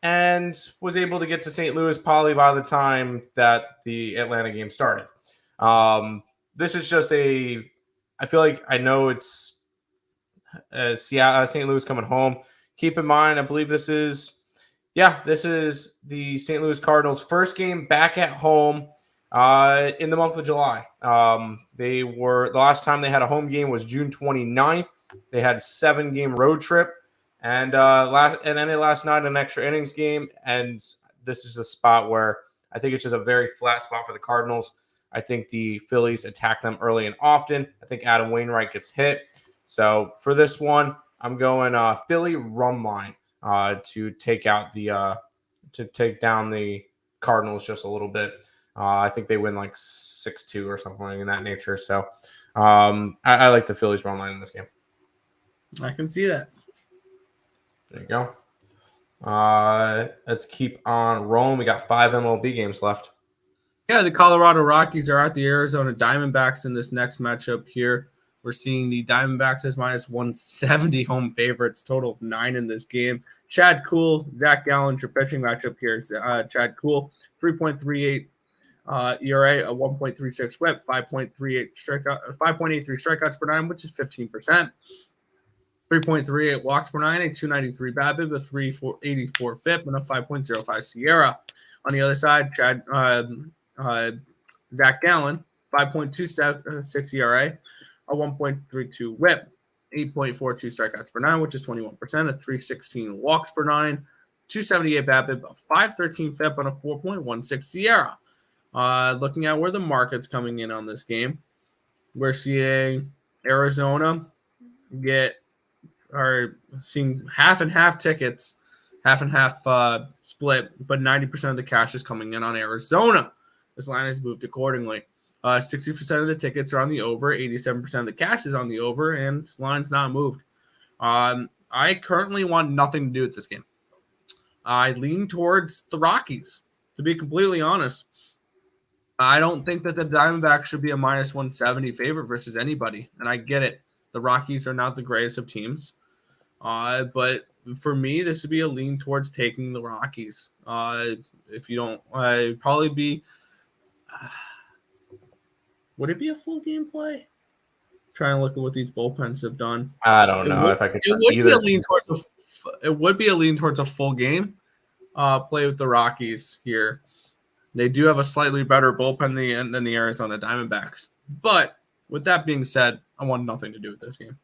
and was able to get to St. Louis probably by the time that the Atlanta game started. This is just I feel like I know it's St. Louis coming home. Keep in mind, I believe this is the St. Louis Cardinals' first game back at home in the month of July. The last time they had a home game was June 29th. They had a 7-game road trip and ended last night an extra innings game. And this is a spot where I think it's just a very flat spot for the Cardinals. I think the Phillies attack them early and often. I think Adam Wainwright gets hit. So for this one, I'm going Philly run line to take down the Cardinals just a little bit. I think they win like 6-2 or something in that nature. So I like the Phillies run line in this game. I can see that. There you go. Let's keep on rolling. We got 5 MLB games left. Yeah, the Colorado Rockies are at the Arizona Diamondbacks in this next matchup here. We're seeing the Diamondbacks as minus 170 home favorites, total of 9 in this game. Chad Kuhl, Zach Gallen, your pitching matchup here. Chad Kuhl, 3.38 ERA a 1.36 WHIP, 5.83 strikeouts per nine, which is 15%. 3.38 walks per nine, a 293 BABIP, a 384 FIP, and a 5.05 Sierra. On the other side, Zach Gallen, 5.26 ERA, a 1.32 WHIP, 8.42 strikeouts per nine, which is 21%, a 316 walks per nine, 278 BABIP, a 513 FIP, and a 4.16 Sierra. Looking at where the market's coming in on this game, we're seeing Arizona are seeing half and half tickets, half and half split, but 90% of the cash is coming in on Arizona. This line has moved accordingly. 60% of the tickets are on the over, 87% of the cash is on the over, and line's not moved. I currently want nothing to do with this game. I lean towards the Rockies, to be completely honest. I don't think that the Diamondbacks should be a minus 170 favorite versus anybody, and I get it. The Rockies are not the greatest of teams. But for me, this would be a lean towards taking the Rockies. If you don't, probably be. Would it be a full game play? Trying to look at what these bullpens have done. I don't know if I could. It would be a lean towards a full game play with the Rockies here. They do have a slightly better bullpen than the Arizona Diamondbacks. But with that being said, I want nothing to do with this game.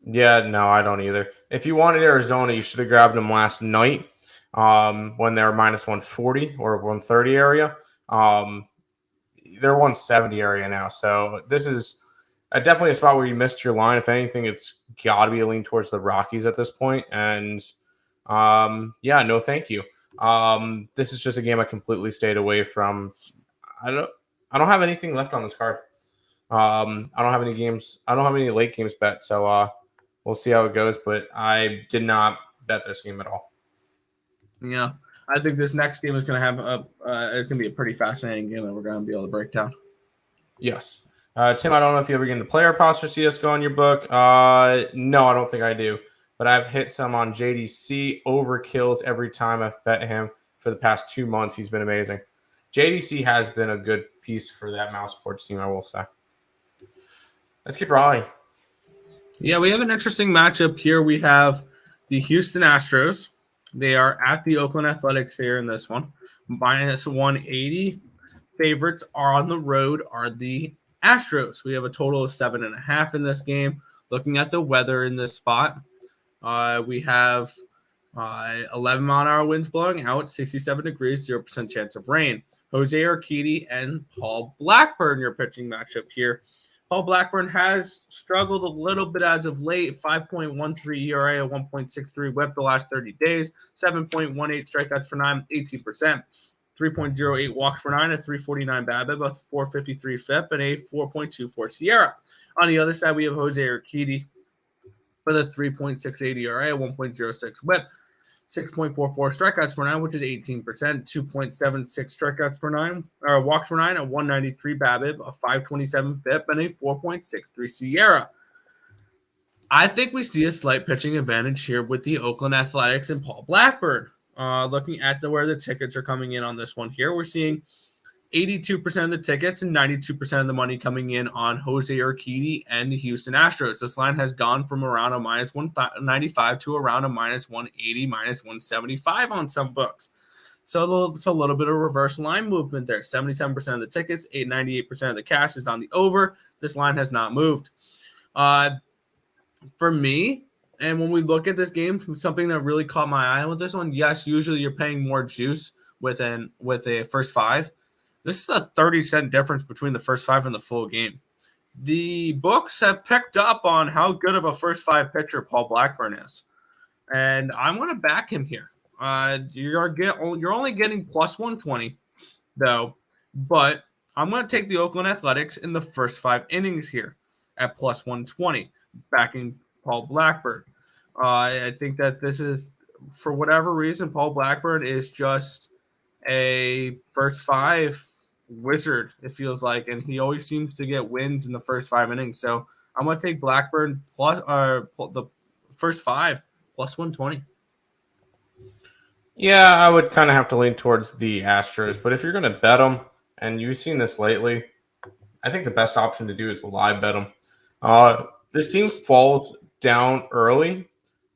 Yeah, no, I don't either. If you wanted Arizona, you should have grabbed them last night when they were minus 140 or 130 area. They're 170 area now. So this is definitely a spot where you missed your line. If anything, it's got to be a lean towards the Rockies at this point. And yeah, no, thank you. This is just a game I completely stayed away from. I don't have anything left on this card. I don't have any games. I don't have any late games bet. So we'll see how it goes. But I did not bet this game at all. Yeah, I think this next game is going to have it's going to be a pretty fascinating game that we're going to be able to break down. Yes. Tim, I don't know if you ever get into player props or CSGO on your book. No, I don't think I do. But I've hit some on JDC overkills every time I've bet him for the past 2 months. He's been amazing. JDC has been a good piece for that mouse sports team, I will say. Let's get Raleigh. Yeah, we have an interesting matchup here. We have the Houston Astros. They are at the Oakland Athletics here in this one. Minus 180. Favorites are on the road are the Astros. We have a total of 7.5 in this game. Looking at the weather in this spot, we have 11 mile-an-hour winds blowing out, 67 degrees, 0% chance of rain. Jose Urquidy and Paul Blackburn, your pitching matchup here. Paul Blackburn has struggled a little bit as of late. 5.13 ERA, a 1.63 WHIP the last 30 days, 7.18 strikeouts per nine, 18%. 3.08 walks per nine, a 349 BABIP, a 453 FIP, and a 4.24 Sierra. On the other side, we have Jose Urquidy with a 3.68 ERA, a 1.06 WHIP, 6.44 strikeouts per nine, which is 18%, 2.76 strikeouts per nine, or walks per nine, a 193 BABIP, a 527 FIP, and a 4.63 Sierra. I think we see a slight pitching advantage here with the Oakland Athletics and Paul Blackburn. Looking at where the tickets are coming in on this one here, we're seeing 82% of the tickets and 92% of the money coming in on Jose Urquidy and the Houston Astros. This line has gone from around a minus 195 to around a minus 180, minus 175 on some books. So it's a little bit of reverse line movement there. 77% of the tickets, 98% of the cash is on the over. This line has not moved. For me, and when we look at this game, something that really caught my eye with this one, yes, usually you're paying more juice with a first five. This is a 30-cent difference between the first five and the full game. The books have picked up on how good of a first five pitcher Paul Blackburn is. And I want to back him here. You're only getting plus 120, though. But I'm going to take the Oakland Athletics in the first 5 innings here at plus 120, backing Paul Blackburn. I think that this is, for whatever reason, Paul Blackburn is just a first 5 wizard, it feels like, and he always seems to get wins in the first 5 innings. So I'm going to take Blackburn plus the first 5 plus 120. Yeah, I would kind of have to lean towards the Astros, but if you're going to bet them and you've seen this lately, I think the best option to do is live bet them. This team falls down early,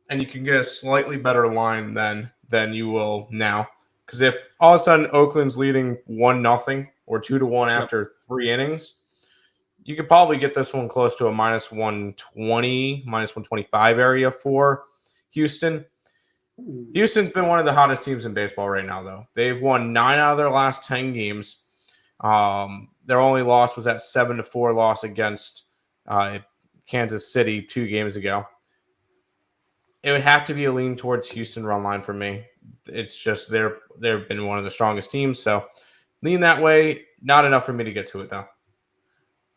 and you can get a slightly better line than you will now. Because if all of a sudden Oakland's leading 1-0 or 2-1 after 3 innings, you could probably get this one close to a minus 120, minus 125 area for Houston. Houston's been one of the hottest teams in baseball right now, though. They've won 9 out of their last 10 games. Their only loss was that 7-4 loss against Kansas City 2 games ago. It would have to be a lean towards Houston run line for me. It's just they've been one of the strongest teams, so lean that way. Not enough for me to get to it, though.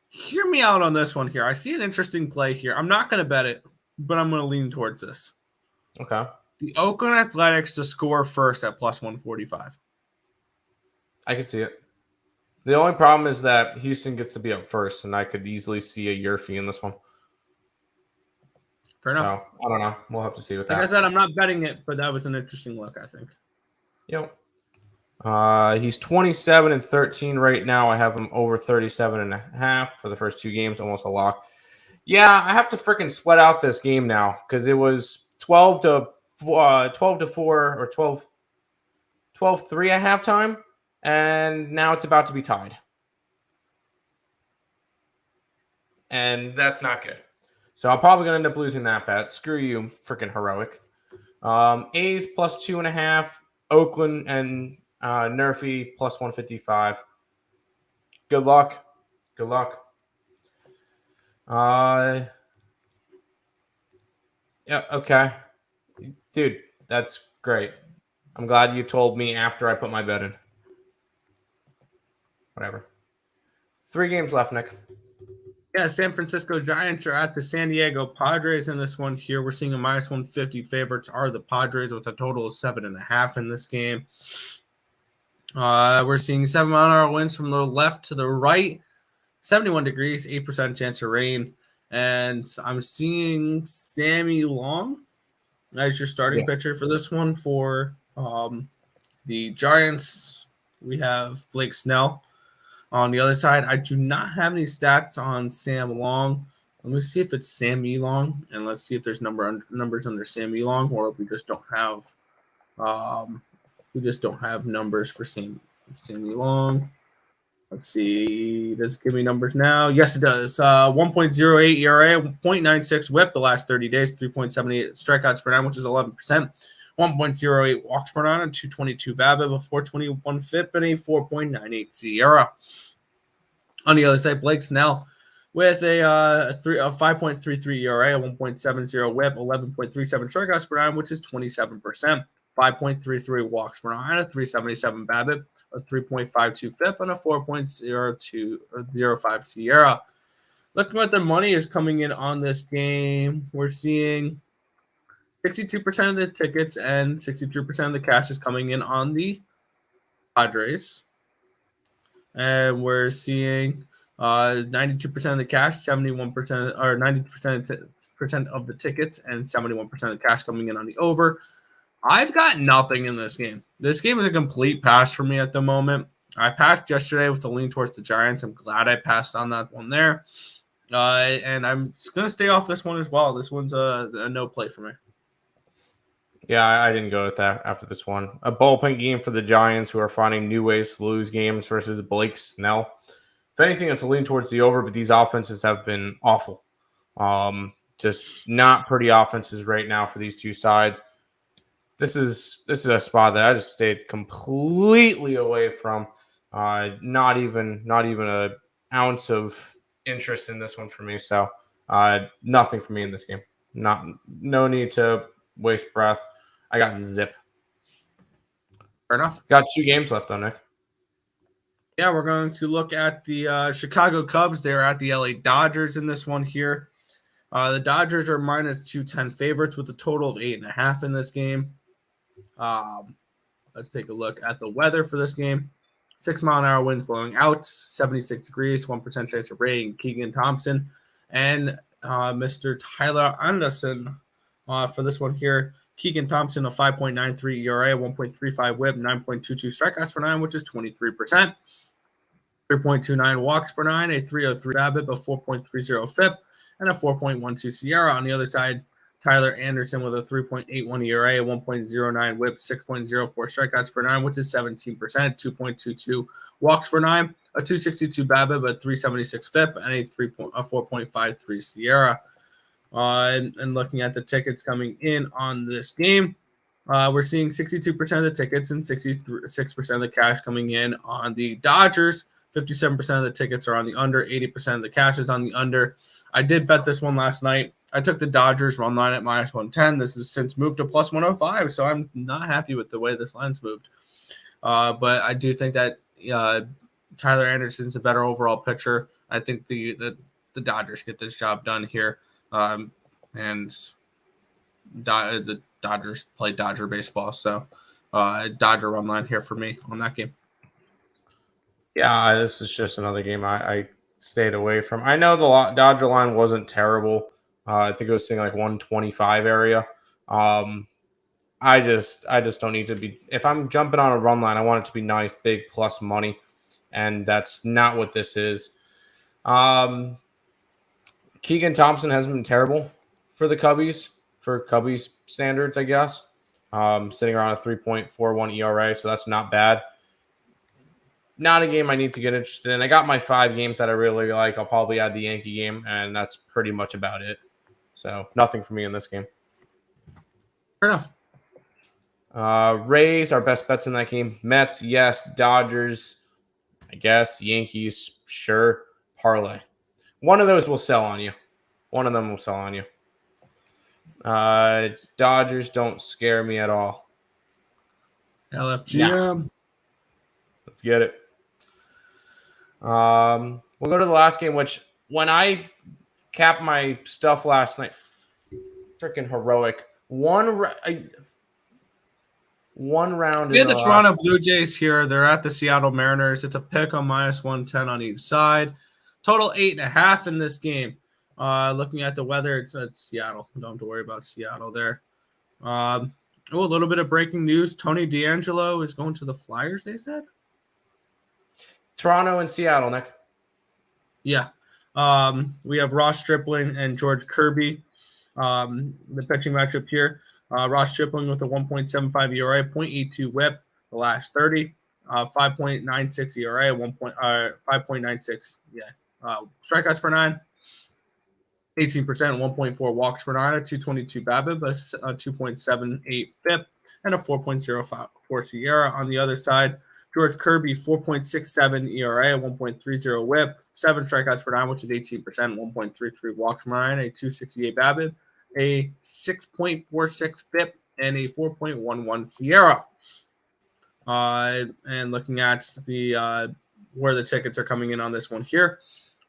Hear me out on this one here. I see an interesting play here. I'm not going to bet it, but I'm going to lean towards this. Okay. The Oakland Athletics to score first at plus 145. I could see it. The only problem is that Houston gets to be up first, and I could easily see a Yerfie in this one. Fair enough. So, I don't know. We'll have to see with that. Like I said, I'm not betting it, but that was an interesting look, I think. Yep. He's 27-13 right now. I have him over 37.5 for the first 2 games, almost a lock. Yeah, I have to freaking sweat out this game now because it was 12-4 or 12-3 at halftime, and now it's about to be tied. And that's not good. So I'm probably going to end up losing that bet. Screw you, freaking heroic. A's plus 2.5. Oakland and Nerfy plus 155. Good luck. Good luck. Yeah, okay. Dude, that's great. I'm glad you told me after I put my bet in. Whatever. 3 games left, Nick. Yeah, San Francisco Giants are at the San Diego Padres in this one here. We're seeing a minus 150 favorites are the Padres with a total of 7.5 in this game. We're seeing 7-mile-an-hour winds from the left to the right, 71 degrees, 8% chance of rain. And I'm seeing Sammy Long as your starting pitcher for this one. For the Giants, we have Blake Snell. On the other side, I do not have any stats on Sam Long. Let me see if it's Sammy Long, and let's see if there's numbers under Sammy Long, or if we just don't have numbers for Sammy Long. Let's see. Does it give me numbers now? Yes, it does. 1.08 ERA, 0.96 WHIP the last 30 days, 3.78 strikeouts per 9, which is 11%. 1.08 walks per 9, and 222 BABIP, a 421 FIP, and a 4.98 SIERA. On the other side, Blake Snell with a 5.33 ERA, a 1.70 WHIP, 11.37 strikeouts per 9, which is 27%. 5.33 walks per 9, a 377 BABIP, a 3.52 FIP, and a 4.0205 SIERA. Looking at the money is coming in on this game, we're seeing 62% of the tickets and 63% of the cash is coming in on the Padres. And we're seeing 92% of the cash, 71% or 90% of the tickets, and 71% of the cash coming in on the over. I've got nothing in this game. This game is a complete pass for me at the moment. I passed yesterday with a lean towards the Giants. I'm glad I passed on that one there. And I'm going to stay off this one as well. This one's a no play for me. Yeah, I didn't go with that after this one. A bullpen game for the Giants, who are finding new ways to lose games versus Blake Snell. If anything, it's a lean towards the over, but these offenses have been awful. Just not pretty offenses right now for these two sides. This is a spot that I just stayed completely away from. Not even an ounce of interest in this one for me. So nothing for me in this game. No need to waste breath. I got zip. Fair enough. Got 2 games left though, Nick. Yeah, we're going to look at the Chicago Cubs. They're at the LA Dodgers in this one here. The Dodgers are minus 210 favorites with a total of 8.5 in this game. Let's take a look at the weather for this game. 6-mile-an-hour winds blowing out, 76 degrees, 1% chance of rain. Keegan Thompson and Mr. Tyler Anderson for this one here. Keegan Thompson, a 5.93 ERA, 1.35 WHIP, 9.22 strikeouts per 9, which is 23%. 3.29 walks per nine, a 3.03 BABIP, a 4.30 FIP, and a 4.12 Sierra. On the other side, Tyler Anderson with a 3.81 ERA, a 1.09 WHIP, 6.04 strikeouts per nine, which is 17%, 2.22 walks per nine, a 262 BABIP, a 376 FIP, and a 4.53 Sierra. And looking at the tickets coming in on this game, we're seeing 62% of the tickets and 66% of the cash coming in on the Dodgers. 57% of the tickets are on the under. 80% of the cash is on the under. I did bet this one last night. I took the Dodgers run line at minus 110. This has since moved to plus 105, so I'm not happy with the way this line's moved. But I do think that Tyler Anderson's a better overall pitcher. I think the Dodgers get this job done here. And the Dodgers play Dodger baseball, so Dodger run line here for me on that game. Yeah, this is just another game I stayed away from. I know the Dodger line wasn't terrible. I think it was saying like 125 area. I just don't need to be. If I'm jumping on a run line, I want it to be nice, big plus money, and that's not what this is. Keegan Thompson hasn't been terrible for the Cubbies, for Cubbies standards, I guess. Sitting around a 3.41 ERA, so that's not bad. Not a game I need to get interested in. I got my 5 games that I really like. I'll probably add the Yankee game, and that's pretty much about it. So nothing for me in this game. Fair enough. Rays, our best bets in that game. Mets, yes. Dodgers, I guess. Yankees, sure. Parlay. One of those will sell on you. One of them will sell on you. Dodgers don't scare me at all. LFGM. Nah. Let's get it. We'll go to the last game, which when I capped my stuff last night, freaking heroic. One round. We had the Toronto Blue Jays here. They're at the Seattle Mariners. It's a pick on minus 110 on each side. Total 8.5 in this game. Looking at the weather, it's Seattle. Don't have to worry about Seattle there. A little bit of breaking news. Tony DeAngelo is going to the Flyers, they said? Toronto and Seattle, Nick. Yeah. We have Ross Stripling and George Kirby. The pitching matchup here. Ross Stripling with a 1.75 ERA, 0.82 WHIP the last 30, 5.96 ERA, 5.96 strikeouts per nine, 18%, 1.4 walks per nine, a 222 BABIP, a 2.78 FIP, and a 4.04 Sierra. On the other side, George Kirby, 4.67 ERA, 1.30 WHIP, 7 strikeouts per nine, which is 18%, 1.33 walks per nine, a 268 BABIP, a 6.46 FIP, and a 4.11 Sierra. And looking at the where the tickets are coming in on this one here,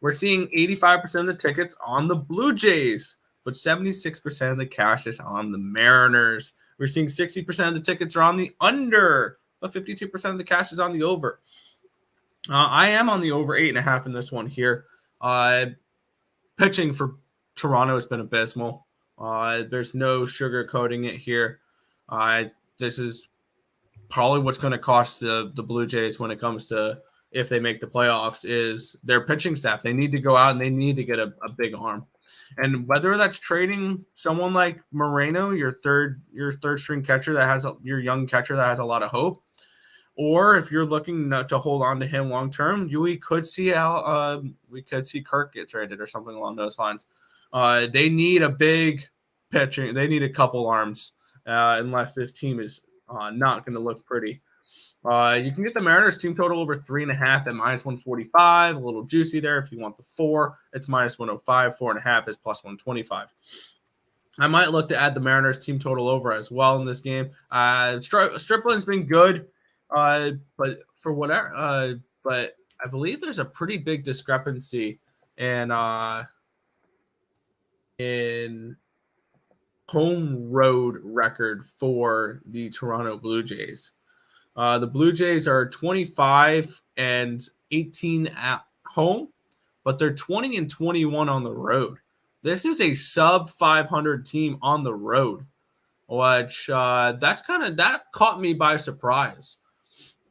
we're seeing 85% of the tickets on the Blue Jays, but 76% of the cash is on the Mariners. We're seeing 60% of the tickets are on the under, but 52% of the cash is on the over. I am on the over 8.5 in this one here. Pitching for Toronto has been abysmal. There's no sugarcoating it here. This is probably what's going to cost the Blue Jays when it comes to if they make the playoffs is their pitching staff. They need to go out and they need to get a big arm. And whether that's trading someone like Moreno, your third string catcher that has your young catcher that has a lot of hope, or if you're looking to hold on to him long term, we could see Kirk get traded or something along those lines. They need a big pitching. They need a couple arms unless this team is not going to look pretty. You can get the Mariners team total over 3.5 at minus 145. A little juicy there. If you want the 4, it's minus 105. 4.5 is plus 125. I might look to add the Mariners team total over as well in this game. Stripling's been good, but for whatever. But I believe there's a pretty big discrepancy in home road record for the Toronto Blue Jays. The Blue Jays are 25 and 18 at home, but they're 20 and 21 on the road. This is a sub 500 team on the road, which that caught me by surprise.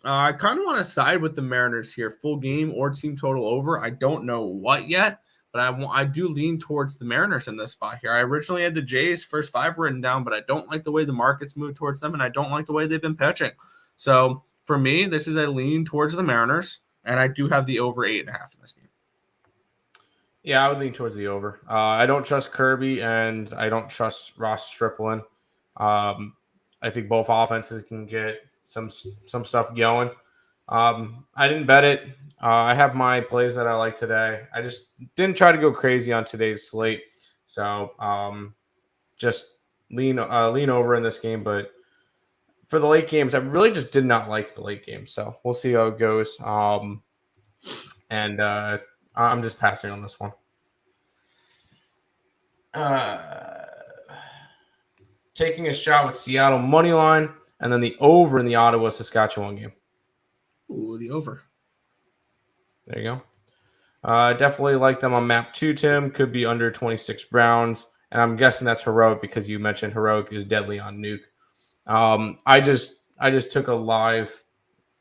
I kind of want to side with the Mariners here. Full game or team total over. I don't know what yet, but I do lean towards the Mariners in this spot here. I originally had the Jays first 5 written down, but I don't like the way the market's moved towards them, and I don't like the way they've been pitching. So for me, this is a lean towards the Mariners, and I do have the over 8.5 in this game. Yeah, I would lean towards the over. I don't trust Kirby, and I don't trust Ross Stripling. I think both offenses can get some stuff going. I didn't bet it. I have my plays that I like today. I just didn't try to go crazy on today's slate. So just lean over in this game. But for the late games, I really just did not like the late games. So we'll see how it goes. And I'm just passing on this one. Taking a shot with Seattle money line, and then the over in the Ottawa Saskatchewan game. Ooh, the over. There you go. Definitely like them on map 2, Tim. Could be under 26 Browns. And I'm guessing that's Heroic because you mentioned Heroic is deadly on Nuke. I just took a live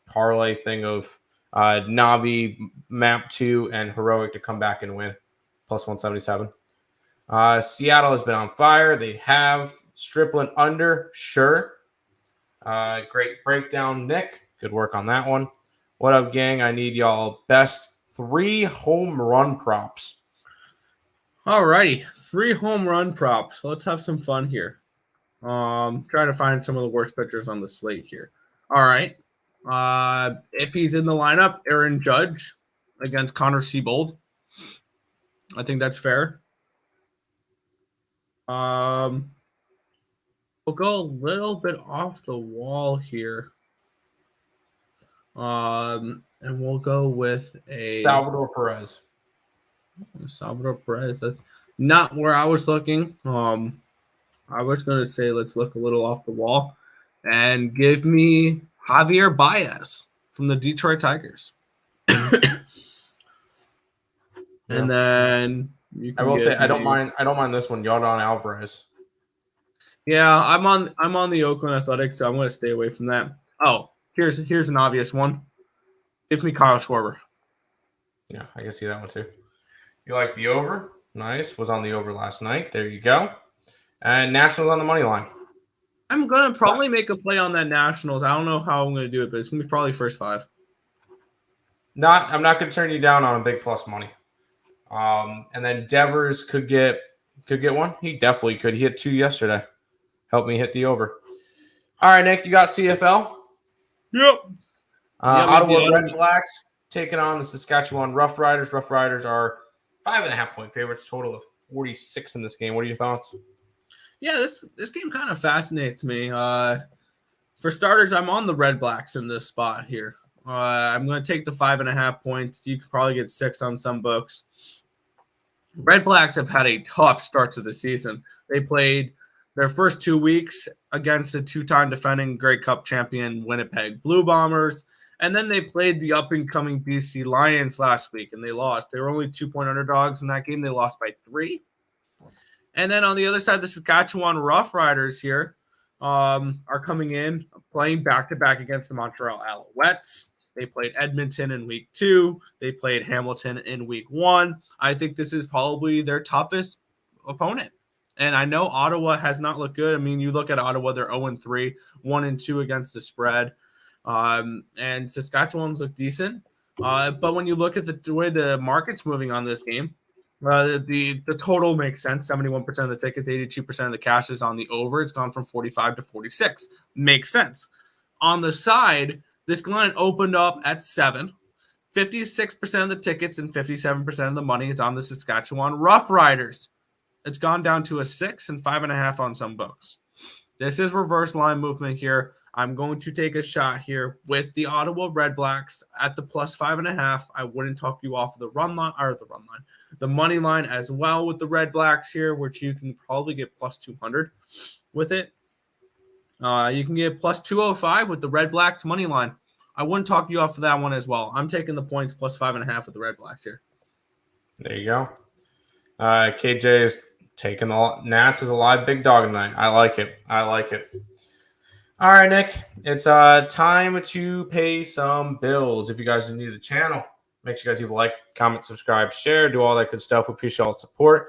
parlay thing of Navi, map 2, and Heroic to come back and win. Plus 177. Seattle has been on fire. They have. Stripling under, sure. Great breakdown, Nick. Good work on that one. What up, gang? I need y'all best 3 home run props. All righty, 3 home run props. Let's have some fun here. Trying to find some of the worst pitchers on the slate here. All right. If he's in the lineup, Aaron Judge against Connor Seabold. I think that's fair. We'll go a little bit off the wall here. And we'll go with a Salvador Perez. Salvador Perez. That's not where I was looking. I was going to say let's look a little off the wall and give me Javier Baez from the Detroit Tigers. And then I will say I don't mind this one, Yordan Alvarez. Yeah, I'm on the Oakland Athletics, so I'm going to stay away from that. Oh, here's an obvious one. Give me Kyle Schwarber. Yeah, I can see that one too. You like the over? Nice. Was on the over last night. There you go. And Nationals on the money line. I'm going to probably make a play on that Nationals. I don't know how I'm going to do it, but it's going to be probably first 5. I'm not going to turn you down on a big plus money. And then Devers could get one. He definitely could. He hit 2 yesterday. Help me hit the over. All right, Nick, you got CFL? Yep. Ottawa Red Blacks taking on the Saskatchewan Roughriders. Roughriders are 5.5 point favorites, total of 46 in this game. What are your thoughts? Yeah, this game kind of fascinates me. For starters, I'm on the Red Blacks in this spot here. I'm going to take the 5.5 points. You could probably get 6 on some books. Red Blacks have had a tough start to the season. They played their first 2 weeks against the 2-time defending Grey Cup champion Winnipeg Blue Bombers. And then they played the up-and-coming BC Lions last week, and they lost. They were only 2-point underdogs in that game. They lost by 3. And then on the other side, the Saskatchewan Roughriders here are coming in, playing back-to-back against the Montreal Alouettes. They played Edmonton in week 2. They played Hamilton in week 1. I think this is probably their toughest opponent. And I know Ottawa has not looked good. I mean, you look at Ottawa, they're 0-3, 1-2 against the spread. And Saskatchewan's look decent. But when you look at the way the market's moving on this game, the total makes sense. 71% of the tickets, 82% of the cash is on the over. It's gone from 45 to 46. Makes sense. On the side, this line opened up at 7. 56% of the tickets and 57% of the money is on the Saskatchewan Roughriders. It's gone down to a 6 and 5.5 on some books. This is reverse line movement here. I'm going to take a shot here with the Ottawa Red Blacks at the plus 5.5. I wouldn't talk you off of the money line as well with the Red Blacks here, which you can probably get plus 200 with it. You can get plus 205 with the Red Blacks money line. I wouldn't talk you off of that one as well. I'm taking the points plus 5.5 with the Red Blacks here. There you go. KJ is taking the Nats as a live big dog tonight. I like it. All right, Nick. It's time to pay some bills. If you guys are new to the channel, make sure you guys leave a like, comment, subscribe, share, do all that good stuff. We appreciate all the support.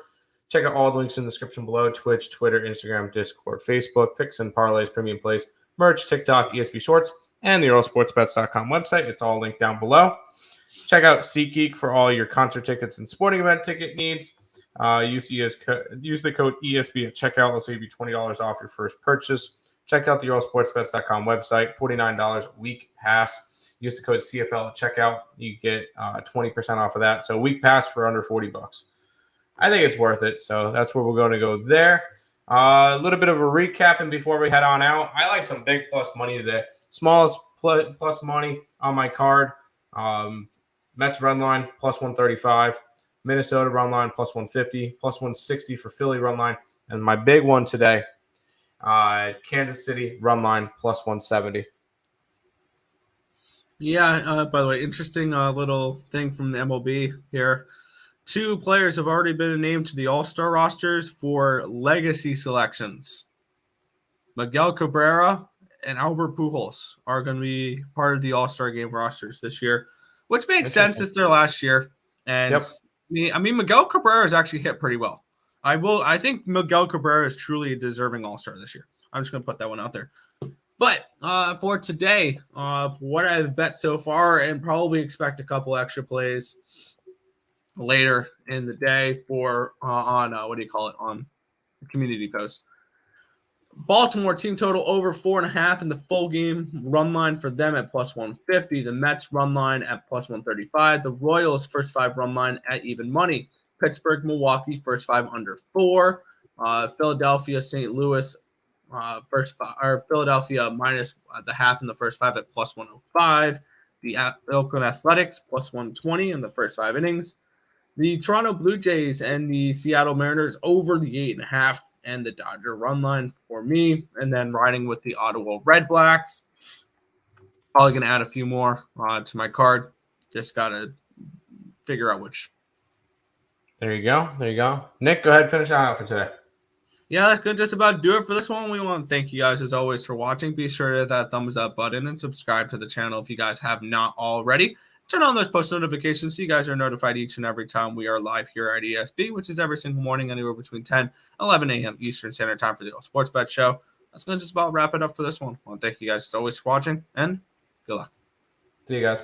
Check out all the links in the description below: Twitch, Twitter, Instagram, Discord, Facebook, picks and parlays, premium plays, merch, TikTok, ESP Shorts, and the EarleSportsBets.com website. It's all linked down below. Check out SeatGeek for all your concert tickets and sporting event ticket needs. Use the code ESB at checkout. It'll save you $20 off your first purchase. Check out the EarleSportsBets.com website. $49 a week pass. Use the code CFL at checkout. You get 20% off of that. So a week pass for under $40. I think it's worth it. So that's where we're going to go there. A little bit of a recap, and before we head on out, I like some big plus money today. Smallest plus money on my card. Mets run line plus 135. Minnesota run line plus 150. Plus 160 for Philly run line. And my big one today, Kansas City run line plus 170. Yeah, by the way, interesting little thing from the MLB here. 2 players have already been named to the All-Star rosters for legacy selections. Miguel Cabrera and Albert Pujols are going to be part of the All-Star game rosters this year, which makes sense. It's their last year. And Miguel Cabrera has actually hit pretty well. I think Miguel Cabrera is truly a deserving All-Star this year. I'm just going to put that one out there. But for today, what I've bet so far, and probably expect a couple extra plays later in the day for on the community post. Baltimore team total over 4.5 in the full game. Run line for them at plus 150. The Mets run line at plus 135. The Royals first 5 run line at even money. Pittsburgh, Milwaukee first 5 under 4. Philadelphia, St. Louis first 5, or Philadelphia minus the half in the first 5 at plus 105. The Oakland Athletics plus 120 in the first 5 innings. The Toronto Blue Jays and the Seattle Mariners over the 8.5 and the Dodger run line for me. And then riding with the Ottawa Red Blacks. Probably going to add a few more to my card. Just got to figure out which. There you go. Nick, go ahead and finish out for today. Yeah, that's going to just about do it for this one. We want to thank you guys as always for watching. Be sure to hit that thumbs up button and subscribe to the channel if you guys have not already. Turn on those post notifications so you guys are notified each and every time we are live here at ESB, which is every single morning, anywhere between 10 and 11 a.m. Eastern Standard Time for the Sports Bet Show. That's going to just about wrap it up for this one. I want to thank you guys as always for watching, and good luck. See you guys.